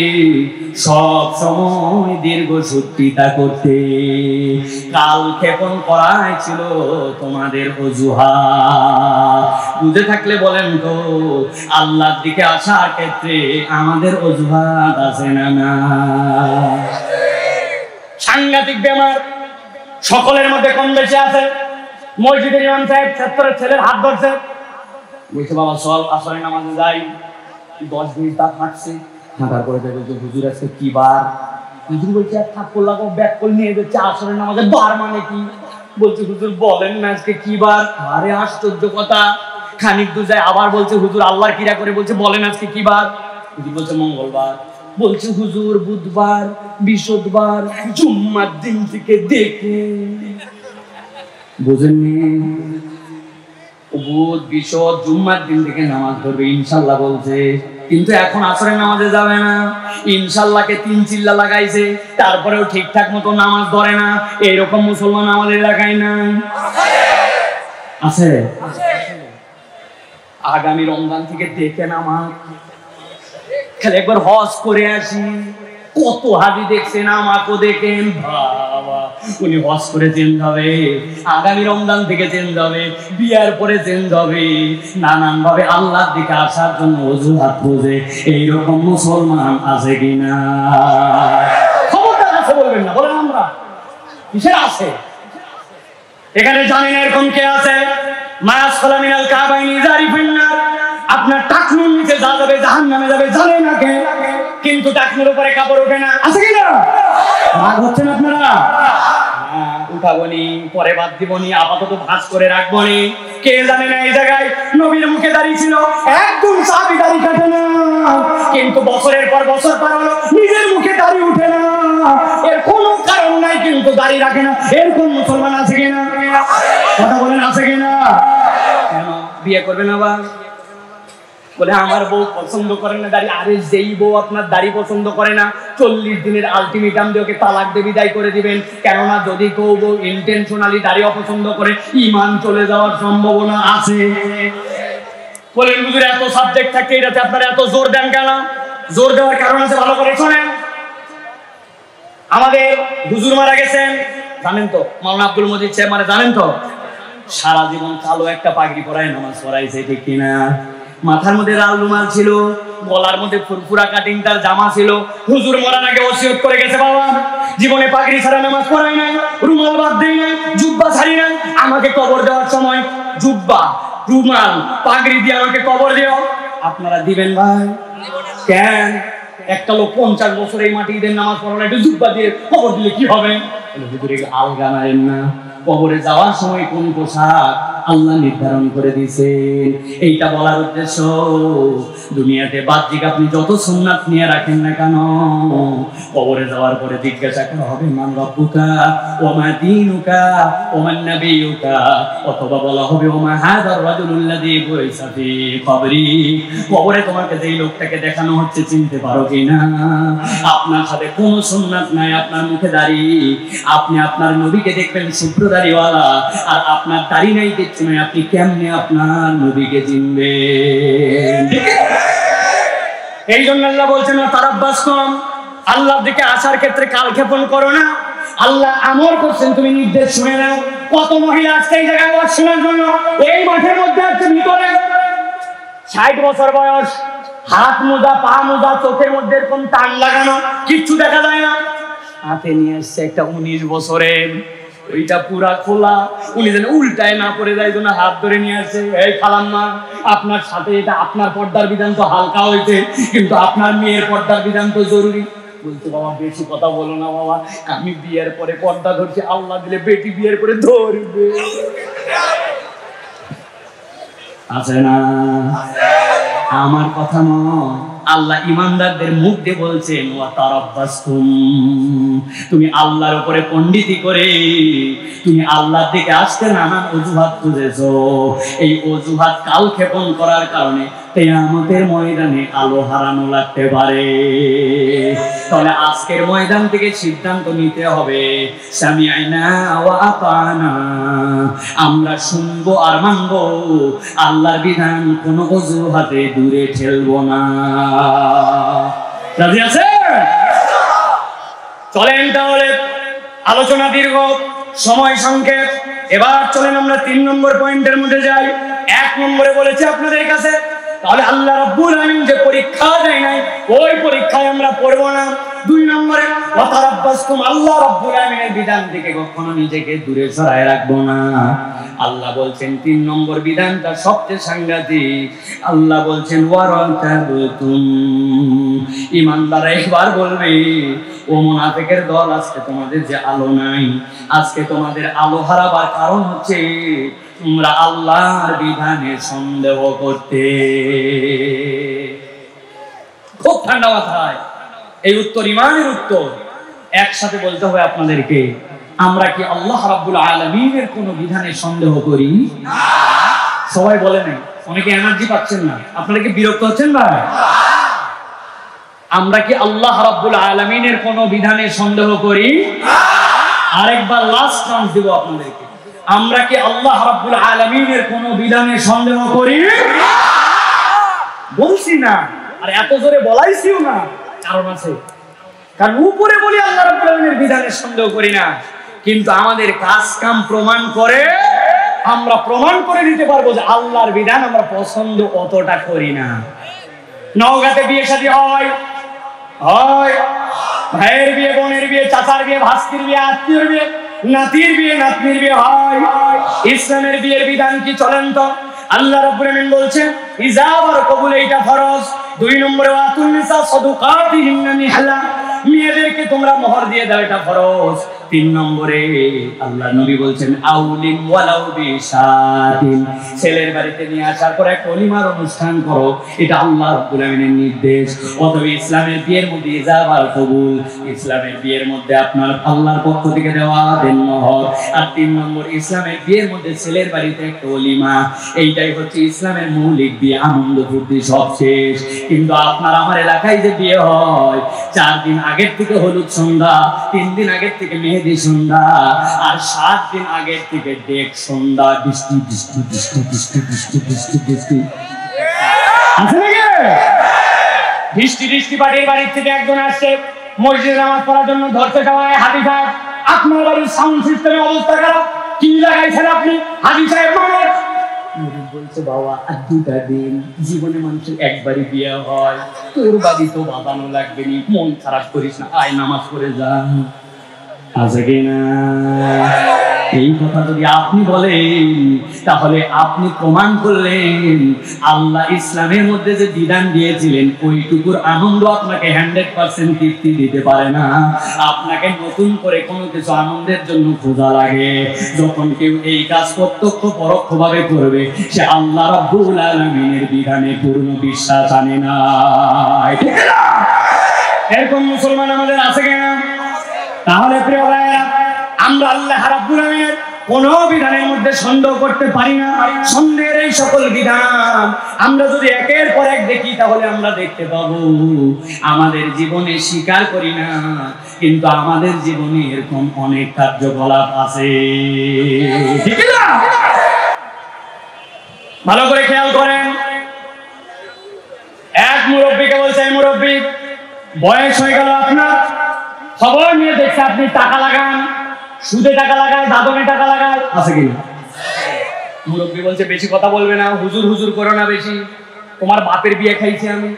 সব সময় দীর্ঘসূত্রিতা করতে, কালক্ষেপণ করাই ছিল তোমাদের অজুহাত। বুঝে থাকলে বলেন তো, আল্লাহর দিকে আসার ক্ষেত্রে আমাদের অজুহাত আছে না? না, সাংঘাতিক বেমার সকলের মধ্যে কম বেশি আছে। মসজিদের ইমাম সাহেব ছাত্রের ছেলের হাত ধরছে, বলছে বাবা চল আসরের নামাজে যাই। 10 মিনিট তার হাঁটছে, হাঁটার পরে বলছে হুজুর আজকে কি বার? হুজুর বলছে এক থাপ্পড় লাগাও, ব্যাক করে নিয়ে যাচ্ছে আসরের নামাজে, বার মানে কি? বলছে হুজুর বলেন না আজকে কি বার? আরে আশ্চর্য কথা, খানিক দূর যায় আবার বলছে হুজুর আল্লাহর কিরা করে বলছে বলেন আজকে কি বার? হুজুর বলছে মঙ্গলবার। বলছে হুজুর বুধবার, বৃহস্পতিবার, জুম্মার দিন থেকে দেখে বুঝেননি? বুধ বৃহস্পতি জুম্মার দিন থেকে নামাজ ধরবে ইনশাল্লাহ বলছে, কিন্তু এখন আসরের নামাজে যাবে না। ইনশাল্লাহকে 3 চিল্লা লাগাইছে, তারপরেও ঠিকঠাক মতো নামাজ ধরে না। এরকম মুসলমান আমাদের এলাকায় নাই, আছে? আগামী রমজান থেকে দেখে নামাজ, খালি একবার হজ করে আসি। কত হাজি দেখছেন, আমাকে দেখেন, বাবা উনি হজ করে চেঞ্জ হবে, আগামী রমজান থেকে চেঞ্জ হবে, বিয়ার পরে চেঞ্জ হবে, নানান ভাবে আল্লাহর দিকে আসার জন্য অজুহাত খোঁজে। এইরকম মুসলমান আছে কিনা? খবরদার আছে বলবেন না, বলেন আমরা কিসের আছে? এখানে জানি না এরকম কে আছে? মায়াসফালা মিনাল কাবাইনি জারিফিন নার, আপনার টাকনুর নিচে যা যাবে জাহান্নামে যাবে, জানেন না কে? কিন্তু টাকনুর উপরে কাপড় ওঠে না, আছে কি না? রাগ হচ্ছেন আপনারা? উঠাবনি, পরে বাদ দিবনি, আপাতত ভাঁজ করে রাখবনি। কে জানে না এই জায়গায় নবীর মুখে দাঁড়িয়ে ছিল একদম সাহাবী দাড়ি কাটে না, কিন্তু বছরের পর বছর পার হলো নিজের মুখে দাড়ি উঠে না। এর কোনো কারণ নাই, কিন্তু দাড়ি রাখে না। এরকম মুসলমান আছে কিনা? কথা বলেন, আছে কিনা? কেন বিয়ে করবেন আবার? বলে আমার বউ পছন্দ করে না দাড়ি। আরে যেই বউ আপনার দাড়ি পছন্দ করে না, 40 দিনের আলটিমেটাম দিয়ে ওকে তালাক দিয়ে বিদায় করে দিবেন। কেননা যদি কেউ বউ ইন্টেনশনালি দাড়ি অপছন্দ করে, ঈমান চলে যাওয়ার সম্ভাবনা আছে। বলেন হুজুর এত সাবজেক্ট থাকে, এটাতে আপনারা এত জোর দেন কেন? জোর দেওয়ার কারণ আছে, ভালো করে শোনেন। আমাদের হুজুর মারা গেছেন, জানেন তো? মাওলানা আব্দুল মজিদ সাহেব মানে জানেন তো? সারা জীবন কালো একটা পাগড়ি পরায় নামাজ পড়াইছে, ঠিক কিনা? মাথার মধ্যে লাল রুমাল ছিল, গলার মধ্যে ফুরফুরা কাটিং তার জামা ছিল। হুজুর মরার আগে ওসিয়ত করে গেছে, বাবা জীবনে পাগড়ি ছাড়া নামাজ পড়াই নাই, রুমাল বাদ দেই নাই, জুব্বা ছাড়ি নাই। আমাকে কবর দেওয়ার সময় জুব্বা, রুমাল, পাগড়ি দিয়ে আমাকে কবর দিও। আপনারা দিবেন ভাই? কেন? একটা লোক 50 বছর এই মাটি ঈদের নামাজ পড়ানো, একটু জুব্বা দিয়ে কবর দিলে কি হবে? হুজুর আলগা মারেন না। কবরে যাওয়ার সময় কোন পোশাক আল্লাহ নির্ধারণ করে দিয়েছেন, এইটা বলার উদ্দেশ্য। দুনিয়াতে বাহ্যিক আপনি যত সুন্নাত নিয়ে রাখেন না কেন, কবরে যাওয়ার পরে জিজ্ঞাসা করা হবে মান রব্বুকা ওয়া মা দীনুকা ওয়া মান নাবিয়ুকা, অথবা বলা হবে ওয়া মা হাযার রাজুলুল্লাযী বুইসা ফী কবরি। কবরে তোমাকে যেই লোকটাকে দেখানো হচ্ছে চিনতে পারো কিনা? আপনার সাথে কোনো সুন্নাত নাই, আপনার মুখে দাড়ি। আপনি আপনার নবীকে দেখবেন শুভ্র দাড়িওয়ালা, আর আপনার দাড়ি নাই দেখছেন, আপনি কেমনে আপনার নবীকে চিনবেন? এই জন্য আল্লাহ বলছেন তারাব্বাস কম, আল্লাহর দিকে আসার ক্ষেত্রে কালক্ষেপণ করো না। আল্লাহ আমর করছেন, তুমি নির্দেশ শুনে নাও। কত মহিলা আসছে এই জায়গায় ওয়াজ শোনার জন্য, এই মাঠের মধ্যে আছে ভিতরে 60 বছর বয়স, হাত মোজা, পা মোজা, চোখের মধ্যে এরকম টান লাগানো, কিচ্ছু দেখা যায় না। হাতে নিয়ে এসছে একটা 19 বছরের, ওইটা পুরা খোলা, উনি যেন উল্টায় না পড়ে যায় জন্য হাত ধরে নিয়ে আসছে। এই খালাম্মা, আপনার সাথে এটা আপনার পর্দার বিধান তো হালকা হয়েছে, কিন্তু আপনার মেয়ের পর্দার বিধান তো জরুরি। বলতে বাবা বেশি কথা বলো না বাবা, আমি বিয়ের পরে পর্দা ধরছি, আল্লাহ দিলে বেটি বিয়ের পরে ধরবে। আছে না? আমার কথা নয়, আল্লাহ ইমানদারদের মুখ দিয়ে বলছেন ওয়া তারাব্বাসতুম, তুমি আল্লাহর উপরে পণ্ডিতি করে তুমি আল্লাহর দিকে আসতে নানান অজুহাত খুঁজেছো। এই অজুহাত কালক্ষেপণ করার কারণে কিয়ামতের ময়দানে আলো হারানো লাগতে পারে। তাহলে আজকের ময়দান থেকে সিদ্ধান্ত নিতে হবে, সামিআনা ওয়া আতানা, আমরা শুনবো আর মানবো। আল্লাহর বিধান কোনো অজুহাতে দূরে ঠেলবো না। রাজি আছেন? চলেন তাহলে, আলোচনা দীর্ঘ, সময় সংক্ষেপ। এবার চলেন আমরা 3 নম্বর পয়েন্টের মধ্যে যাই। 1 নম্বরে বলেছি আপনাদের কাছে, তাহলে আল্লাহ রাব্বুল আলামিন যে পরীক্ষা দেয় নাই, ওই পরীক্ষায় আমরা পড়ব না। 2 নম্বরে ওয়া তারাব্বাসতুম, আল্লাহ রাব্বুল আলামিনের বিধান থেকে কখনো নিজেকে দূরে সরায় রাখবো না। আল্লাহ বলছেন 3 নম্বর বিধানটা সবচেয়ে সাংঘাতিক। আল্লাহ বলছেন ওয়ারাতাবতুম, ঈমানদাররা এবার বলবে ও মুনাফিকের দল, আজকে তোমাদের যে আলো নাই, আজকে তোমাদের আলো হারাবার কারণ হচ্ছে তোমরা আল্লাহর বিধানে সন্দেহ করতে। খুব ঠান্ডা মাথায় এই উত্তর, ইমানের উত্তর একসাথে বলতে হবে আপনাদেরকে। আমরা কি আল্লাহ রাব্বুল আলামিনের কোন বিধানে সন্দেহ করি? সবাই বলে নাই, অনেকে এনার্জি পাচ্ছেন না, আপনারা কি বিরক্ত হচ্ছেন না? আমরা কি আল্লাহ রাব্বুল আলামিনের কোন বিধানে সন্দেহ করি? আরেকবার লাস্ট চান্স দেব আপনাদেরকে, আমরা কি আল্লাহ রাব্বুল আলামিনের কোন বিধানে সন্দেহ করি? বলছি না, আর এত জোরে বলাইছিও না, কারণ আছে। কারণ উপরে বলি আল্লাহ রাব্বুল আলামিনের বিধানে সন্দেহ করি না, কিন্তু আমাদের কাজ কাম প্রমাণ করে আমরা প্রমাণ করে দিতে পারবো যে আল্লাহর বিধান আমরা পছন্দ অতটা করি না। নওগাঁতে বিয়ে শাদী হয়, ভাইয়ের বিয়ে, বোনের বিয়ে, চাচার বিয়ে, ভাস্তির বিয়ে, আত্মীয়র বিয়ে, নাতির বিয়ে, নাতনির বিয়ে হয়। ইসলামের বিয়ের বিধান কি চলেন তো? আল্লাহ রাব্বুল আলামিন বলছেন ইজাবার কবুল, এইটা ফরজ। 2 নম্বরে ওয়াতুন নিসা সাদুকাতিহিন্না নিহলা, মেয়েদেরকে তোমরা মোহর দিয়ে দাও, এটা ফরজ। 3 নম্বরে আল্লাহ নবী বলছেন আউলিম ওয়ালাউ বিশাতিন, ছেলের বাড়িতে নিয়ে আসার পর একটা ওলিমার অনুষ্ঠান করো, এটা আল্লাহ রাব্বুল আমিনের নির্দেশ। অতএব ইসলামের বিয়ের মধ্যে ইজাব আর কবুল, ইসলামের বিয়ের মধ্যে আপনার আল্লাহর পক্ষ থেকে দেওয়া দেন মোহর। আর 3 নম্বর ইসলামের বিয়ের মধ্যে ছেলের বাড়িতে একটা ওলিমা, এইটাই হচ্ছে ইসলামের মৌলিক বিয়ে, আনন্দ ফুর্তি সব শেষ। কিন্তু আপনার আমার এলাকায় যে বিয়ে হয়, 4 দিন আগের থেকে হলুদ সন্ধ্যা, 3 দিন আগের থেকে মেহেদি সন্ধ্যা, আর 7 দিন আগের থেকে ডেক সন্ধ্যা, বৃষ্টি বৃষ্টি বৃষ্টি বৃষ্টি বৃষ্টি বৃষ্টি বৃষ্টি আছে নাকি? বৃষ্টি বৃষ্টি বাড়ির বাড়ির থেকে একজন আসছে মসজিদে নামাজ পড়ার জন্য, ধরতে যাওয়ায় হাজি সাহেব আপনার বাড়ির সাউন্ড সিস্টেমের অবস্থা খারাপ, কি লাগাইছেন আপনি? হাজি সাহেব মামলার বলছে বাবা আর 2টা দিন, জীবনে মানুষের একবারই বিয়ে হয়, তোর বাড়ি তো বাঁধানো লাগবে নি, মন খারাপ করিস না, আয় নামাজ পড়ে যা। আছে কিনা? এই কথা যদি আপনি বলেন তাহলে আপনি প্রমাণ করলেন আল্লাহ ইসলামের মধ্যে যে বিধান দিয়েছিলেন ওইটুকুর আনন্দ আপনাকে 100% তৃপ্তি দিতে পারে না। আপনাকে নতুন করে কোনো কিছু আনন্দের জন্য খোঁজা লাগে। যখন কেউ এই কাজ প্রত্যক্ষ পরোক্ষভাবে করবে, সে আল্লাহ রাব্বুল আলামিনের বিধানে পূর্ণ বিশ্বাস আনে না। ঠিক না? এরকম মুসলমান আমাদের আছে কিনা? তাহলে প্রিয় ভাইরা, আমরা আল্লাহ রাব্বুল আমিনের কোন বিধানের মধ্যে সন্দেহ করতে পারি না। সন্দেহের এই সকল বিধান আমরা যদি একের পর এক দেখি, তাহলে আমরা দেখতে পাবো আমাদের জীবনে স্বীকার করি না, কিন্তু আমাদের জীবনে এরকম অনেক কার্যকলাপ আছে। ঠিক না? ভালো করে খেয়াল করেন। এক মুরব্বীকে বলছে, এই মুরব্বী বয়স হয়ে গেল আপনার, খবর নিয়ে দেখছে আপনি টাকা লাগান, সুদে টাকা লাগায়, দাদনে টাকা লাগায়, আছে কিনা? মুরব্বী বলছে বেশি কথা বলবে না, হুজুর হুজুর করো না বেশি, তোমার বাপের বিয়ে খাইছি আমি।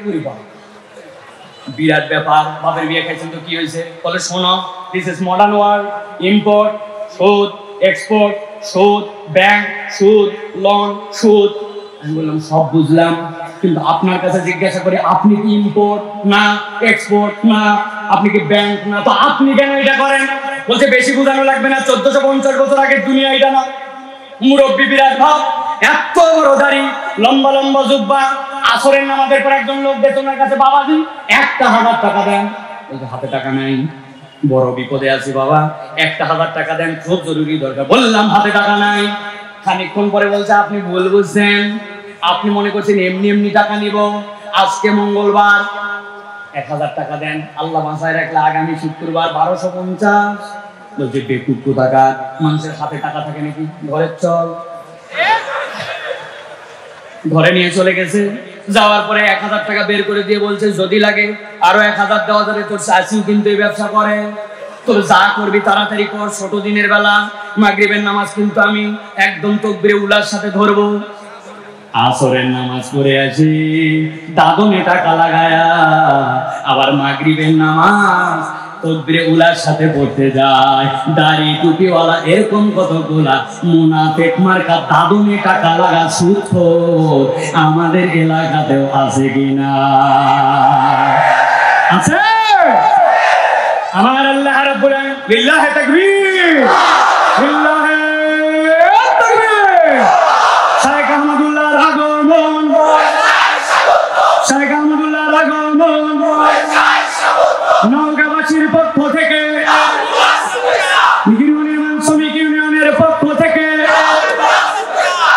বিরাট ব্যাপার, বাপের বিয়ে খাইছেন তো কি হয়েছে? বলে শোনো, this is modern world, import সুদ, এক্সপোর্ট সুদ, ব্যাংক সুদ, লোন সুদ। আমি বললাম সব বুঝলাম, কিন্তু আপনার কাছে জিজ্ঞাসা করি আপনি কি ইম্পোর্ট না, এক্সপোর্ট না, আপনি কি ব্যাংক না, তো আপনি কেন এটা করেন? বলছে বেশি বোঝানো লাগবে না, 1450 বছর আগের দুনিয়া এটা না। মুরব্বী বিরাট ভাব, এত বড় দাড়ি, লম্বা লম্বা জুব্বা। আসরের নামাজের পর একজন লোক দেখে ওনার কাছে, বাবাজি 1000 টাকা দেন। বলছে হাতে টাকা নাই, বড় বিপদে আছি বাবা, 1000 টাকা দেন, খুব জরুরি দরকার। বললাম হাতে টাকা নাই। খানিকক্ষণ পরে বলছে আপনি ভুল বুঝছেন, আপনি মনে করছেন এমনি এমনি টাকা নিব, আজকে মঙ্গলবার 1000 টাকা দেন, আল্লাহ বাঁচায় রাখলে আগামী শুক্রবার 1250। বলছে বেকুব টাকা, মানুষের হাতে টাকা থাকে নাকি? ঘরের চল, ঘরে নিয়ে চলে গেছে। যাওয়ার পরে 1000 টাকা বের করে দিয়ে বলছে যদি লাগে আরো 1000 দেওয়া যাবে, তোর চাচিও কিন্তু এই ব্যবসা করে, তোর যা করবি তাড়াতাড়ি কর, ছোট দিনের বেলা মাগরিবের নামাজ কিন্তু আমি একদম তাকবীরে উলার সাথে ধরবো। আসরের নামাজ পড়ে আসি, দাদনে টাকা লাগায়া, আবার মাগরিবের নামাজ তাকবীরে উলার সাথে পড়তে যায়। দাড়ি টুপিওয়ালা এরকম কতগুলা মুনাফিক মার্কা দাদনে টাকা লাগা সুদখোর আমাদের এলাকাতেও আছে কিনা? আছে। আমার আল্লাহ রাব্বুল আলামিন, লিল্লাহি তাকবীর, লিল্লাহি তাকবীর। শাইখ আহমদুল্লাহর আগমন, শাইখ আহমদুল্লাহর আগমন, নওগাঁবাসীর পক্ষ থেকে, ইউনিয়ন শ্রমিক ইউনিয়নের পক্ষ থেকে,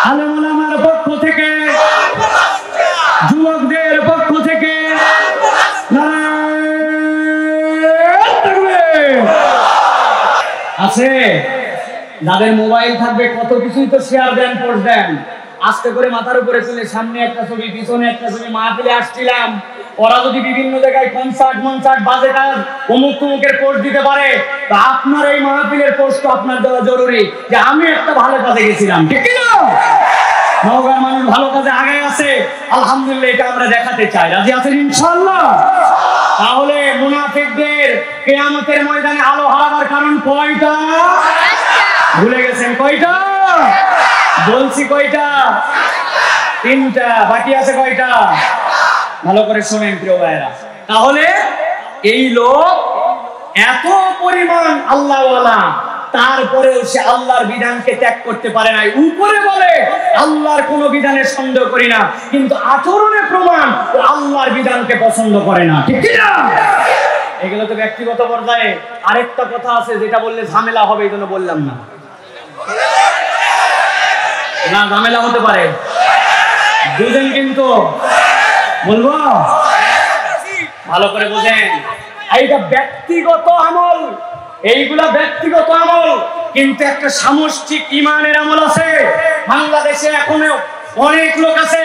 আলেম ওলামার পক্ষ থেকে, যুবকদের পক্ষ থেকে আছে। যাদের মোবাইল থাকবে কত কিছুই তো শেয়ার দেন, পোস্ট দেন, আস্তে করে মাথার উপরে তুলে সামনে একটা ছবি, পিছনে একটা ছবি। মাহফিলে আসছিলাম, ওরা যদি বিভিন্ন জায়গায় কনসার্ট মনসার্ট বাজে কাজ অমুক তমুকের পোস্ট দিতে পারে, তা আপনার এই মাহফিলের পোস্ট তো আপনার দেওয়া জরুরি যে আমি একটা ভালো কাজে গেছিলাম। ঠিক না? নওগাঁর মানুষ ভালো কাজে আগে আছে, আলহামদুলিল্লাহ, এটা আমরা দেখাতে চাই। রাজি আছেন ইনশাআল্লাহ? তাহলে মুনাফিকদের কিয়ামতের ময়দানে আলো হারাবার কারণ কয়টা? ভুলে গেছেন কয়টা? বলছি কয়টা? 3টা। বাকি আছে কয়টা? ভালো করে শোনেন প্রিয় ভাইরা। তাহলে এই লোক এত পরিমাণ আল্লাহওয়ালা, তারপরেও সে আল্লাহর বিধানকে ত্যাগ করতে পারে নাই। উপরে বলে আল্লাহর কোন বিধানে সন্দেহ করি না, কিন্তু আচরণে প্রমাণ ও আল্লাহর বিধানকে পছন্দ করে না। ঠিক না? এগুলো তো ব্যক্তিগত পর্যায়ে। আরেকটা কথা আছে যেটা বললে ঝামেলা হবে, এই জন্য বললাম না। না, ঝামেলা হতে পারে, বুঝেন কিন্তু বলবো, ভালো করে বুঝেন। এইটা ব্যক্তিগত আমল, এইগুলা ব্যক্তিগত আমল, কিন্তু একটা সামষ্টিক ইমানের আমল আছে। বাংলাদেশে এখনো অনেক লোক আছে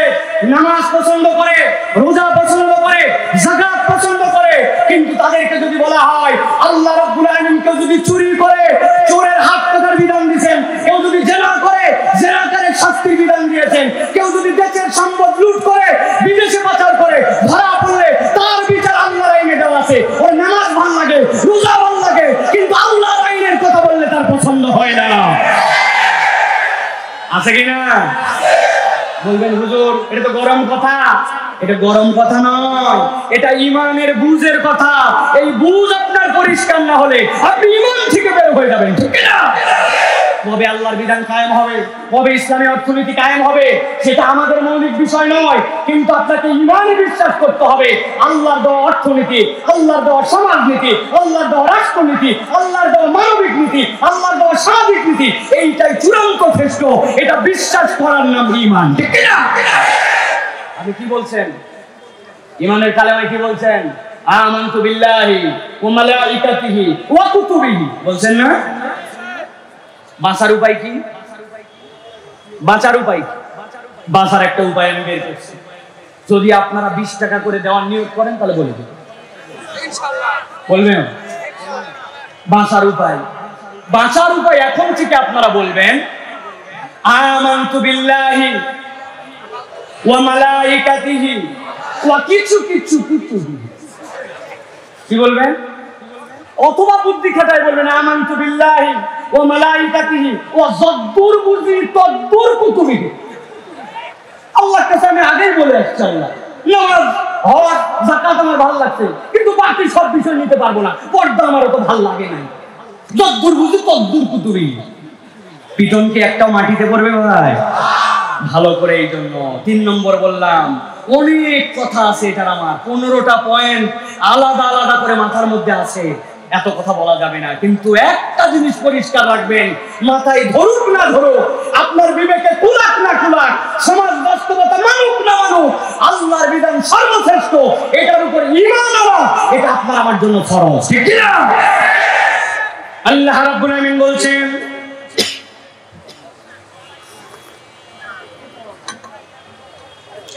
নামাজ পছন্দ করে, রোজা পছন্দ করে, যাকাত পছন্দ করে, কিন্তু তাদেরকে যদি বলা হয় আল্লাহ রাব্বুল আলামিন কেউ যদি চুরি করে চোরের হাত কাটার বিধান দিয়েছেন, কেউ যদি জেনা করে জেনাকারের শাস্তির বিধান দিয়েছেন, কেউ যদি দেশের সম্পদ লুট করে বিদেশে পাচার করে ধরা পড়লে তার বিচার আল্লাহর আইনে দেওয়া আছে। ওর নামাজ ভালো লাগে, রোজা ভালো লাগে, কিন্তু আল্লাহর আইনের কথা বললে তার পছন্দ হয় না। আছে কিনা? বলবেন হুজুর এটা তো গরম কথা। এটা গরম কথা নয়, এটা ইমানের বুঝের কথা। এই বুঝ আপনার পরিষ্কার না হলে আপনি ইমান থেকে বের হয়ে যাবেন। ঠিক না? কবে আল্লাহর বিধান কায়েম হবে, কবে ইসলামী অর্থনীতি কায়েম হবে, সেটা আমাদের মৌলিক বিষয় নয়, কিন্তু আপনাকে ইমানে বিশ্বাস করতে হবে আল্লাহর দেওয়া অর্থনীতি, আল্লাহর দেওয়া সমাজনীতি, আল্লাহর দেওয়া রাষ্ট্রনীতি, আল্লাহর দেওয়া মানবিক নীতি, আল্লাহর দেওয়া সামাজিক নীতি, এইটাই চূড়ান্ত শ্রেষ্ঠ। এটা বিশ্বাস করার নাম ইমান। ঠিক না? আপনি কি বলছেন? ইমানের কালেমায় কি বলছেন? আমানতু বিল্লাহি ওয়া মালাইকাতিহি ওয়া কুতুবিহি বলছেন না? বাঁচার উপায় কি? বাঁচার উপায় কি? বাঁচার একটা উপায় আমি বের করছি। যদি আপনারা 20 টাকা করে দেওয়ার নিয়োগ করেন তাহলে বলে দিন, ইনশাআল্লাহ বলবেন। বাঁচার উপায়, বাঁচার উপায় এখন থেকে আপনারা বলবেন আমানতু বিল্লাহি ওয়া মালাইকাতিহি ওয়া কিছু কি বলবেন? অথবা বুদ্ধি খাটায় বলবেন আমানতু বিল্লাহি ওয়া মালাইকাতিহি ওয়া যদ্দুর বুঝি তদ্দুর কুতুবিহি। আল্লাহর কাছে আমি আগেই বলে আসছি, আল্লাহ নামাজ, হজ, যাকাত আমার ভালো লাগছে, কিন্তু বাকি সব বিষয় নিতে পারবো না, পর্দা আমার তো ভালো লাগে না। যদ্দুর বুঝি তদ্দুর কুতুবিহি। পিতন কি একটাও মাটিতে পড়বে ভাই? ভালো করে। এই জন্য 3 নম্বর বললাম, অনেক কথা আছে, এটার আমার 15টা পয়েন্ট আলাদা আলাদা করে মাথার মধ্যে আছে, এত কথা বলা যাবে না। কিন্তু একটা জিনিস পরিষ্কার রাখবেন, মাথায় ধরুক না ধরুক, আপনার বিবেকে কুলাক না কুলাক, সমাজ বাস্তবতা মানুক না মানুক, আল্লাহর বিধান সর্বশ্রেষ্ঠ, এটার উপর ঈমান আনা, এটা আপনার আমার জন্য ফরজ। ঠিক না? আল্লাহ রাব্বুল আলামিন বলছেন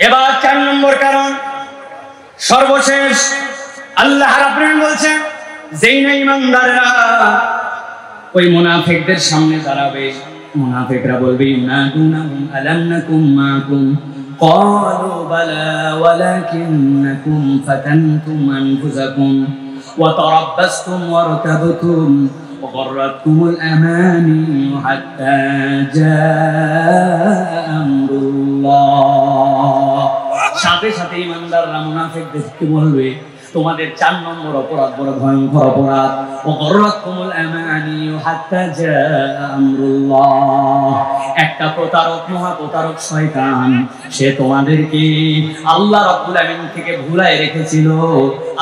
এবার 4 নম্বর কারণ, সর্বশেষ আল্লাহ রাব্বুল আলামিন বলছেন যেই না ঈমানদাররা ওই মুনাফিকদের সামনে দাঁড়াবে, মুনাফিকরা বলবে ইউনাদুনাহুম আলাম নাকুম মাকুম ক্বালু বালা ওয়ালাকিন্নাকুম ফাতানতুম আনফুসাকুম ওয়া তারাব্বাসতুম ওয়ারতাবতুম ওয়া গররাতকুমুল আমানি হাত্তা জাআ আমরুল্লাহ। সাথে সাথে ঈমানদাররা মুনাফিকদেরকে বলবে তোমাদের 4 নম্বর অপরাধ বড় ভয়ঙ্কর অপরাধ, ও গররাতকুমুল আমানি হাত্তা জাআ আমরুল্লাহ। একটা প্রতারক, মহা প্রতারক শয়তান, সে তোমাদেরকে আল্লাহ রাব্বুল আলামিন থেকে ভুলায় রেখেছিল,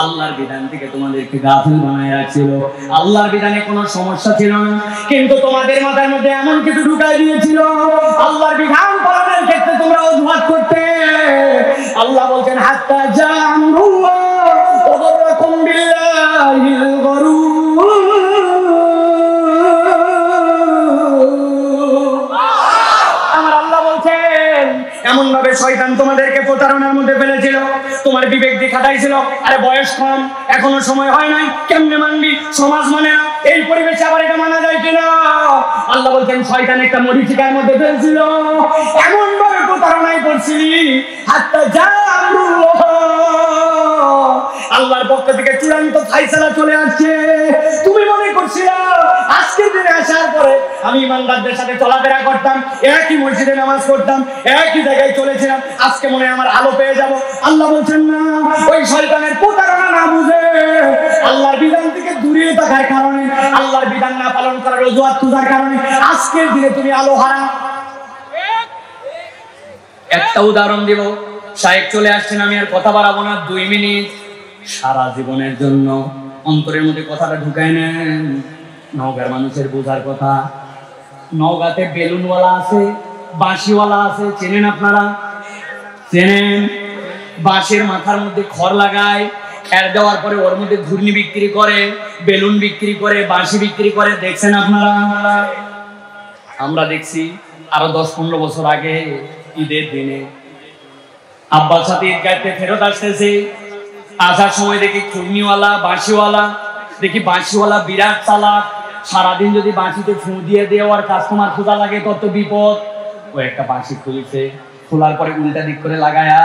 আল্লাহর বিধান থেকে তোমাদেরকে গাফিল বানায় রাখছিল। আল্লাহর বিধানে কোনো সমস্যা ছিল না, কিন্তু তোমাদের মাথার মধ্যে এমন কিছু ঢুকাই দিয়েছিল, আল্লাহর বিধান পালনের ক্ষেত্রে তোমরা অজুহাত করতে। আল্লাহ বলছেন হাত্তা জাআ আমরুল্লাহ ওয়াগররাকুম বিল্লাহিল গরুর। আমার আল্লাহ বলছেন এমন ভাবে শয়তান তোমাদেরকে প্রতারণার মধ্যে ফেলেছিল, তোমার বিবেক দিয়ে খাটাইছিল, আরে বয়স কম, এখনো সময় হয় নাই, কেমনে মানবি, সমাজ মানে না, এই পরিবেশে আবার এটা মানা যায় কিনা। আল্লাহ বলছেন শয়তান একটা মরিচিকার মধ্যে ফেলছিল, এমন ভাবে প্রতারণায় পড়ছিলি হাত্তা জাআ আমরুল্লাহ। আল্লাহর পক্ষ থেকে চূড়ান্ত ফায়সালা চলে আসছে। তুমি মনে করছিলা আজকের দিনে আসার পরে আমি ইমানদারদের সাথে চলাফেরা করতাম, একই মসজিদে নামাজ পড়তাম, একই জায়গায় চলেছিলাম, আজকে মনে হয় আমার আলো পেয়ে যাব। আল্লাহ বলছেন না, ওই শয়তানের প্রতারণা না বুঝে আল্লাহর বিধান থেকে দূরে থাকার কারণে, আল্লাহর বিধান না পালন করার অজুহাত খোঁজার কারণে আজকের দিনে তুমি আলো হারা। একটা উদাহরণ দিব, শায়েখ চলে আসছেন, আমি আর কথা বাড়াবো না, 2 মিনিট। সারা জীবনের জন্য অন্তরের মধ্যে কথাটা ঢুকায় নেন। নওগাঁর মানুষের বোঝার কথা, নওগাঁতে বেলুনওয়ালা আছে, বাঁশিওয়ালা আছে, চেনেন আপনারা? চেনেন? বাঁশের মাথার মধ্যে খড় লাগায়, খের দেওয়ার পরে ওর মধ্যে ঘূর্ণি বিক্রি করে, বেলুন বিক্রি করে, বাঁশি বিক্রি করে, দেখছেন আপনারা? আমরা দেখছি আরো 10-15 বছর আগে ঈদের দিনে আব্বার সাথে ঈদগাহতে ফেরত আসতেছে, আসার সময় দেখি ঘূর্ণিওয়ালা, বাঁশিওয়ালা, দেখি বাঁশিওয়ালা বিরাট চালাক, সারাদিন যদি বাঁশিতে ফু দিয়ে দেওয়ার কাস্টমার খোঁজা লাগে তত বিপদ। ও একটা বাঁশি খুলছে, খোলার পরে উল্টা দিক করে লাগায়া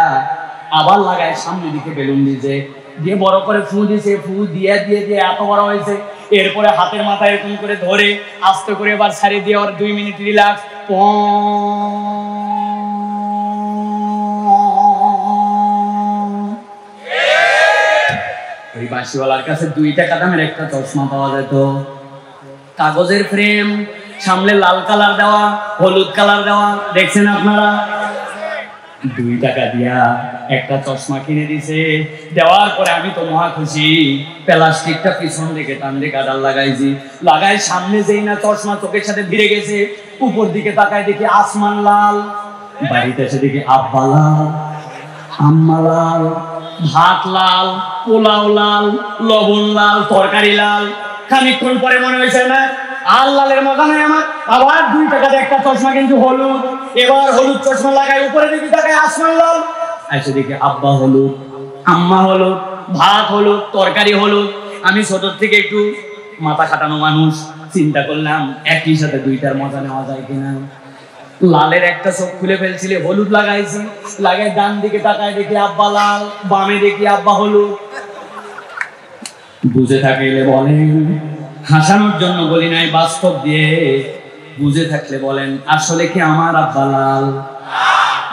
আবার লাগায় সামনে দিকে বেলুন দিয়েছে, দিয়ে বড় করে ফু দিয়েছে, ফু দিয়ে দিয়ে দিয়ে এত বড় হয়েছে। এরপরে হাতের মাথায় এরকম করে ধরে আস্তে করে এবার ছাড়িয়ে দিয়ে ওর 2 মিনিট রিল্যাক্স। ওই বাঁশিওয়ালার কাছে 2 টাকা দামের একটা চশমা পাওয়া যেত, কাগজের ফ্রেম, সামনে লাল কালার দেওয়া, হলুদ কালার দেওয়া, দেখছেন আপনারা? 2 টাকা দিয়া একটা চশমা কিনে দিছে। দেওয়ার পরে আমি তো মহা খুশি, প্লাস্টিকটা পিছন দিকে টান দিয়ে গাদার লাগাইছি, লাগাই সামনে যেই না চশমা চোখের সাথে ভিড়ে গেছে, উপর দিকে তাকায় দেখি আসমান লাল, বাড়িতে এসে দেখি আব্বা লাল, আম্মা লাল, ভাত লাল, পোলাও লাল, লবণ লাল, তরকারি লাল। খানিকক্ষণ পরে মনে হয়েছে না আর লালের মজা নাই আমার, আবার 2 টাকাতে একটা চশমা কিন্তু হলুদ। এবার হলুদ চশমা লাগাই, উপরে দেখি তাকায় আসমান লাল, এসে দেখি আব্বা হলুদ, আম্মা হলুদ, ভাত হলুদ, তরকারি হলুদ। আমি ছোট থেকে একটু মাথা খাটানো মানুষ, চিন্তা করলাম একই সাথে 2টার মজা নেওয়া যায় কিনা। লালের একটা চোখ খুলে ফেলছিলে, হলুদ লাগাইছি, লাগাই ডান দিকে তাকায় দেখি আব্বা লাল, বামে দেখি আব্বা হলুদ। বুঝে থাকলে বলেন, হাসানোর জন্য বলি নাই, বাস্তব দিয়ে বুঝে থাকলে বলেন, আসলে কি আমার আব্বা লাল,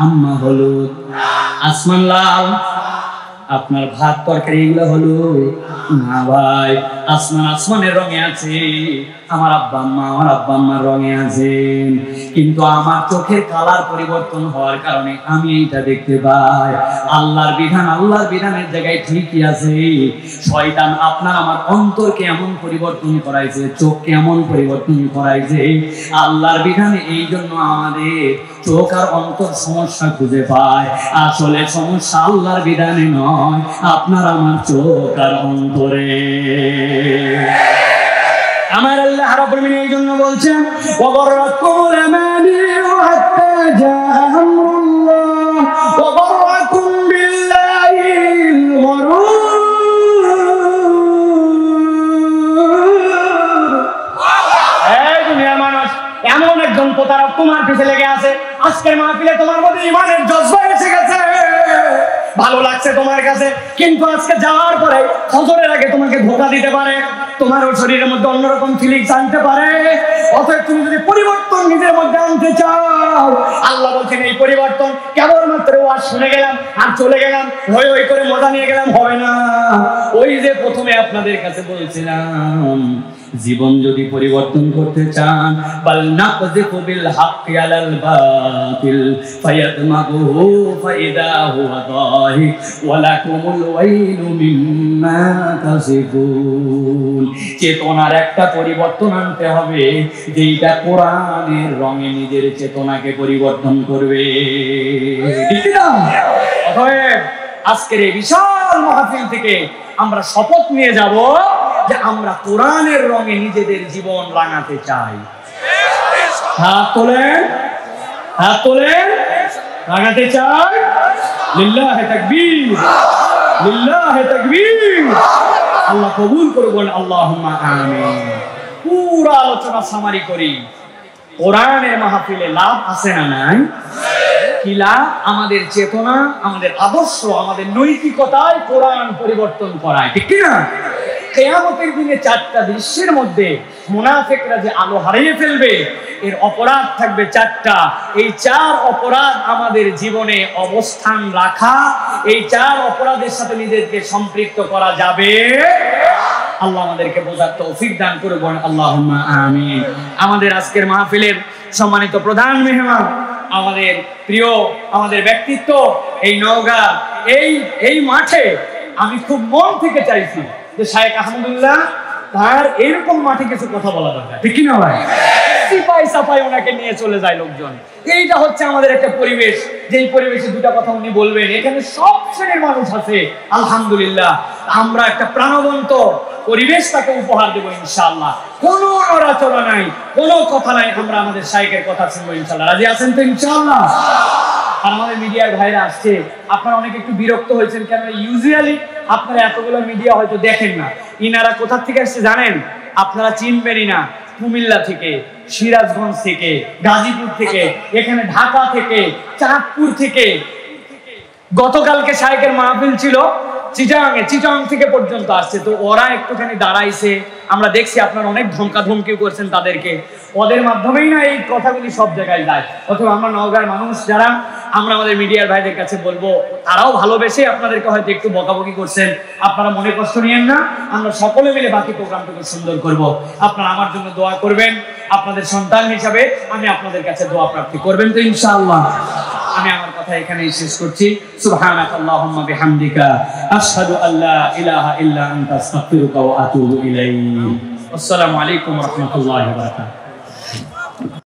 আম্মা হলুদ, আসমান লাল, আপনার ভাত তরকারি এগুলো হলুদ না ভাই? আসমানের রঙে আছে, আমার আব্বা আম্মার রঙে আছেন, কিন্তু আমার চোখের কালার পরিবর্তন হওয়ার কারণে আমি এইটা দেখতে পাই। আল্লাহর বিধানের জায়গায় ঠিকই আছে, শয়তান আপনার আমার অন্তরকে এমন পরিবর্তন করাইছে, চোখকে এমন পরিবর্তন করাইছে আল্লাহর বিধানে। এই জন্য আমাদের চোখ আর অন্তর সমস্যা খুঁজে পায়, আসলে সমস্যা আল্লাহর বিধানে নয়, আপনার আমার চোখ আর অন্তরে। আমার আল্লাহ রাব্বুল আলামিন এই জন্য বলছেন, ওয়াগরাকুল আমানিউ হাত্তা জাআ আমরুল্লাহ ওয়াগরাকুম বিল্লাহিল গরুর। এই দুনিয়ার মানুষ এমন একজন প্রতারক তোমার পিছে লেগে আছে, আজকের মাহফিলে তোমার মধ্যে ঈমানের জজবা এসে গেছে, ভালো লাগছে তোমার কাছে, কিন্তু আজকে যাওয়ার পরে ফজরের আগে তোমাকে ধোঁকা দিতে পারে, তোমার শরীরের মধ্যে অন্যরকম ফিলিংস আনতে পারে। অতএব তুমি যদি পরিবর্তন নিজের মধ্যে আনতে চাও, আল্লাহ বলছেন এই পরিবর্তন কেবলমাত্র ওয়াজ শুনে গেলাম আর চলে গেলাম, হই হই করে মজা নিয়ে গেলাম হবে না। ওই যে প্রথমে আপনাদের কাছে বলছিলাম, জীবন যদি পরিবর্তন করতে চান, বাল নাকযিফু বিল হাক্কি আলাল বাতিল ফায়াদমাগুহু ফাইদা হুয়া যাহিক ওয়া লাকুমুল ওয়াইলু মিম্মা তাসিফুন। চেতনার একটা পরিবর্তন আনতে হবে, যেটা কোরআনের রঙে নিজের চেতনাকে পরিবর্তন করবে, ঠিক না? অতএব আজকের এই বিশাল মাহফিল থেকে আমরা শপথ নিয়ে যাব যে আমরা কোরআনের রঙে নিজেদের জীবন রাঙাতে চাই। হাত তোলেন, হাত তোলেন, রাঙাতে চাই। লিল্লাহে তাকবীর, লিল্লাহে তাকবীর। আল্লাহ কবুল করবেন, আল্লাহুম্মা আমিন। পুরো আলোচনা সামারি করি, কোরআনের মাহফিলে লাভ আছে না নাই? কি লাভ? আমাদের চেতনা, আমাদের আদর্শ, আমাদের নৈতিকতায় কোরআন পরিবর্তন করায়, ঠিক কি না? কিয়ামতের দিনে 4টা দৃশ্যের মধ্যে মুনাফিকরা যে আলো হারিয়ে ফেলবে, এর অপরাধ থাকবে 4টা। এই 4 অপরাধ আমাদের জীবনে অবস্থান রাখা, এই 4 অপরাধের সাথে নিজেকে সম্পৃক্ত করা যাবে। আল্লাহ আমাদেরকে বোঝার তৌফিক দান করুন, আল্লাহুম্মা আমিন। আমাদের আজকের মাহফিলের সম্মানিত প্রধান মেহমান, আমাদের প্রিয়, আমাদের ব্যক্তিত্ব, এই নওগাঁ এই মাঠে আমি খুব মন থেকে চাইছি যে শায়েখ আহমদুল্লাহ তার এরকম মাঠে কিছু কথা বলা দরকার, ঠিক কি না ভাই? সিপাই সাপাই ওনাকে নিয়ে চলে যায় লোকজন। এইটা হচ্ছে আমাদের একটা পরিবেশ, যেই পরিবেশে 2টা কথা উনি বলবেন। এখানে সব শ্রেণীর মানুষ আছে, আলহামদুলিল্লাহ। আমরা একটা প্রাণবন্ত পরিবেশ তাকে উপহার দেবো ইনশাআল্লাহ। কোনো নড়াচড়া নাই, কোনো কথা নাই, আমরা আমাদের শায়েখের কথা শুনবো ইনশাআল্লাহ। রাজি আছেন তো ইনশাআল্লাহ? আর আমাদের মিডিয়ার ভাইরা আসছে, আপনারা অনেকে একটু বিরক্ত হয়েছেন, কেন ইউজুয়ালি আপনারা এতগুলো মিডিয়া হয়তো দেখেন না। ইনারা কোথা থেকে আসছে জানেন? আপনারা চিনবেনই না। কুমিল্লা থেকে, সিরাজগঞ্জ থেকে, গাজীপুর থেকে, এখানে ঢাকা থেকে, চাঁদপুর থেকে। গতকালকে শায়েখের মাহফিল ছিল চিটাং থেকে পর্যন্ত আসছে। তো ওরা একটুখানি দাঁড়াইছে, আমরা দেখছি আপনারা অনেক ধমকাধমকি করছেন তাদেরকে, ওদের মাধ্যমেই না এই কথাগুলি সব জায়গায় যায়। অথবা আমরা নওগাঁর মানুষ যারা, আমরা আমাদের মিডিয়ার ভাইদের কাছে বলবো, তারাও ভালোবেসে আপনাদেরকে হয়তো একটু বকাবকি করছেন, আপনারা মনে কষ্ট নিয়েন না। আমরা সকলে মিলে বাকি প্রোগ্রামটাকে সুন্দর করব। আপনারা আমার জন্য দোয়া করবেন, আপনাদের সন্তান হিসাবে আমি আপনাদের কাছে দোয়া প্রার্থী করবেন তো ইনশাআল্লাহ। আমি আমার কথা এখানেই শেষ করছি। সুবহানাকাল্লাহুম্মা বিহামদিকা আশহাদু আল্লা ইলাহা ইল্লা আনতা আস্তাগফিরুকা ওয়া আতুবু ইলাইক। আসসালামু আলাইকুম ওয়া রাহমাতুল্লাহি ওয়া বারাকাতুহু।